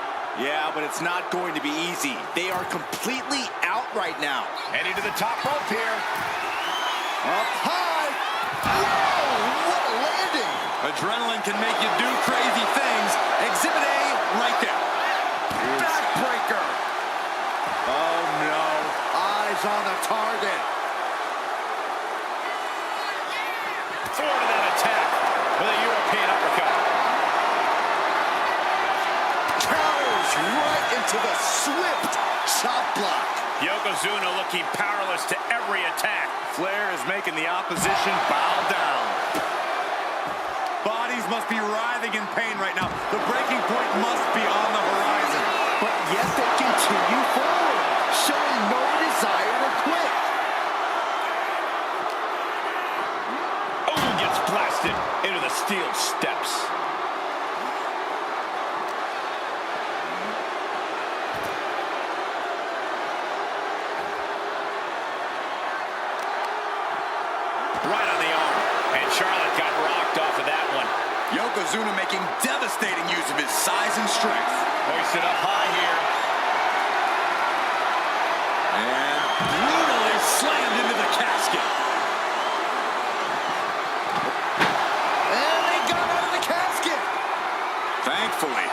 Yeah, but it's not going to be easy. They are completely out right now. Heading to the top rope here. Up high. Whoa, what a landing. Adrenaline can make you do crazy things. Exhibit A right there. Backbreaker. Oh, no. Eyes on the target. Forward that attack with a European uppercut. Counters right into the swift chop block. Yokozuna looking powerless to every attack. Flair is making the opposition bow down. Bodies must be writhing in pain right now. The breaking point must be on the horizon. But yet they continue forward, showing no desire to quit. Oh, gets blasted into the steel steps. Right on the arm. And Charlotte got rocked off of that one. Yokozuna making devastating use of his size and strength. Hoisted up high here. And brutally slammed into the casket. And they got out of the casket. Thankfully.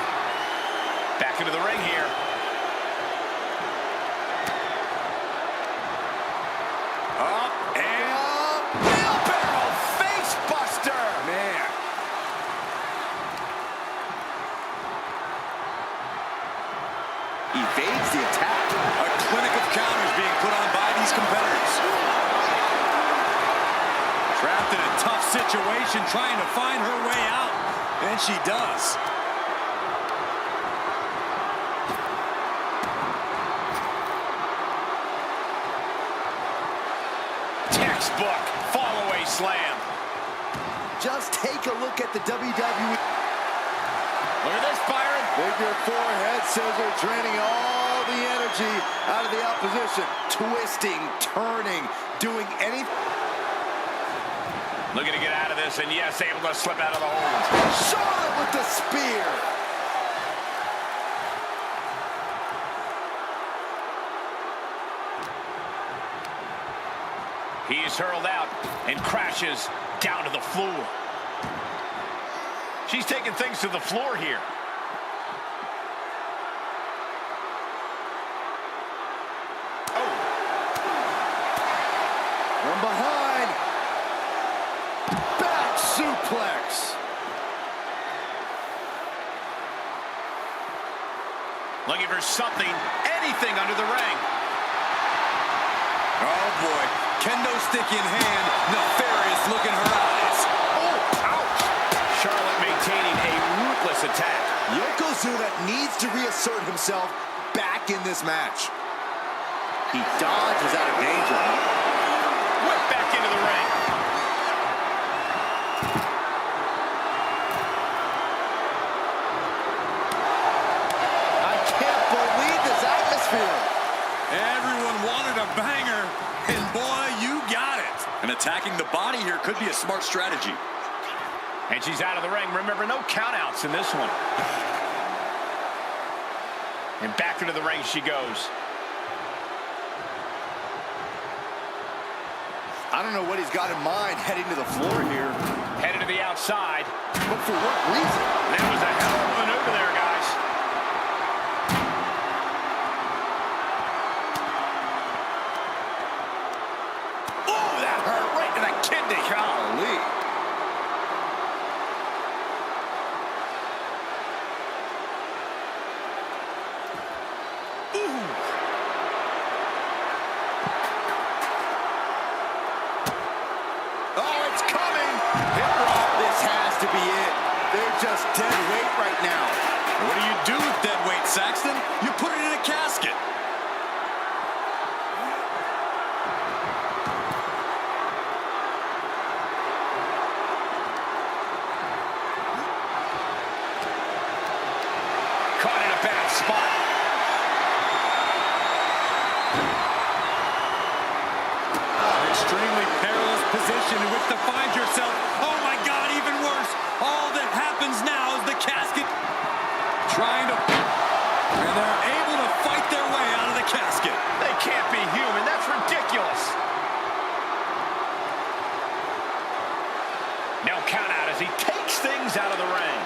Back into the ring here. Up and wheelbarrow face buster. Man. Evades the attack. A clinic of counters being put on by these competitors. Trapped in a tough situation, trying to find her way out. And she does. Textbook fall-away slam. Just take a look at the WWE. Look at this, Byron. Figure four head scissor, draining all the energy out of the opposition. Twisting, turning, doing anything. Looking to get out of this, and yes, able to slip out of the hold. Charlotte with the spear. He's hurled out and crashes down to the floor. She's taking things to the floor here. Oh. From behind. Back suplex. Looking for something, anything under the ring. Oh boy, kendo stick in hand, nefarious look in her eyes. Oh, ouch. Charlotte maintaining a ruthless attack. Yokozuna needs to reassert himself back in this match. He dodges out of danger. Whip back into the ring. I can't believe this atmosphere. Everyone wanted a banger, and boy, you got it. And attacking the body here could be a smart strategy. And she's out of the ring. Remember, no countouts in this one. And back into the ring she goes. I don't know what he's got in mind heading to the floor here. Headed to the outside. But for what reason? That was a hell of a maneuver there, guys. Oh, that hurt right to the kidney. Golly. Oh, it's coming. Hip drop. This has to be it. They're just dead weight right now. What do you do with dead weight, Saxton? You put it in a casket. Caught in a bad spot. Extremely perilous position in which to find yourself. Oh my God, even worse. All that happens now is the casket trying to... And they're able to fight their way out of the casket. They can't be human. That's ridiculous. No count out as he takes things out of the ring.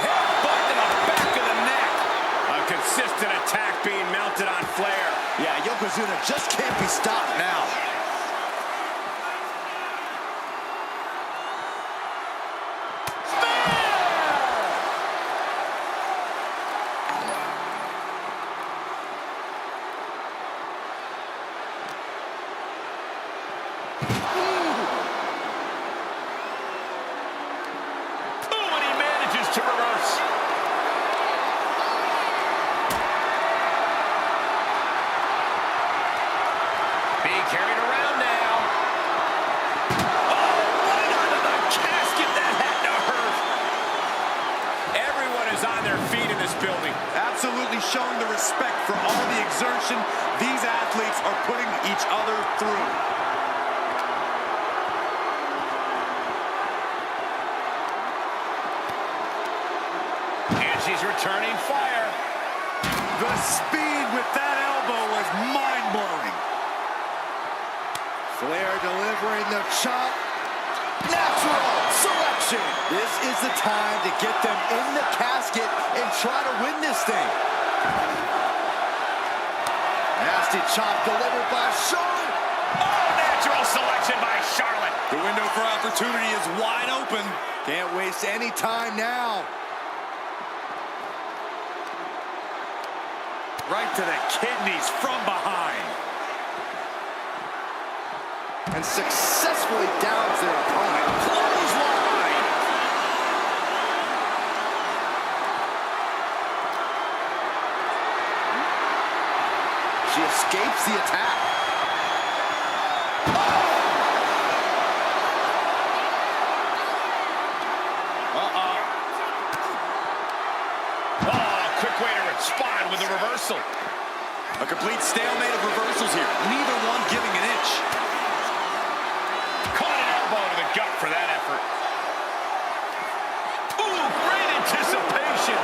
Headbutt to the back of the neck. A consistent attack being mounted on Flair. Yeah, Yokozuna just can't be stopped now. To reverse. Being carried around now. Oh, right onto the casket. That had to hurt. Everyone is on their feet in this building. Absolutely showing the respect for all the exertion these athletes are putting each other through. She's returning fire. The speed with that elbow was mind-blowing. Flair delivering the chop. Natural selection. This is the time to get them in the casket and try to win this thing. Nasty chop delivered by Charlotte. Oh, natural selection by Charlotte. The window for opportunity is wide open. Can't waste any time now. Right to the kidneys from behind. And successfully downs their opponent. Clothesline. She escapes the attack. Quick way to respond with a reversal. A complete stalemate of reversals here. Neither one giving an inch. Caught an elbow to the gut for that effort. Ooh, great anticipation.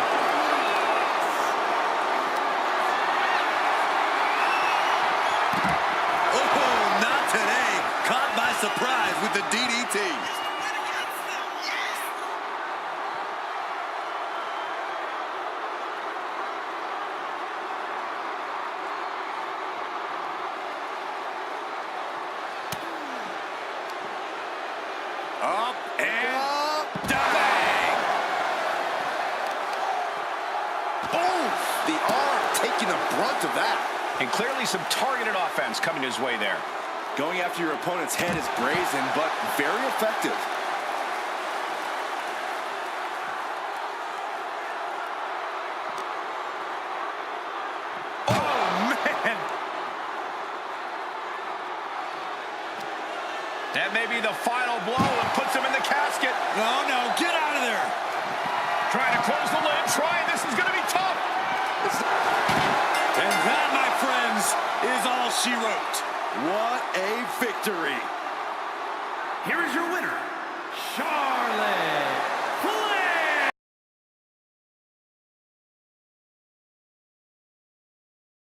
Oh, not today. Caught by surprise with the DDT. Up and bang! Boom! The arm taking the brunt of that. And clearly some targeted offense coming his way there. Going after your opponent's head is brazen, but very effective. Oh, man! That may be the final blow that puts him in the casket. No, no, get out of there! Trying to close the lid, this is going to be tough. And that, my friends, is all she wrote. What a victory. Here is your winner, Charlotte.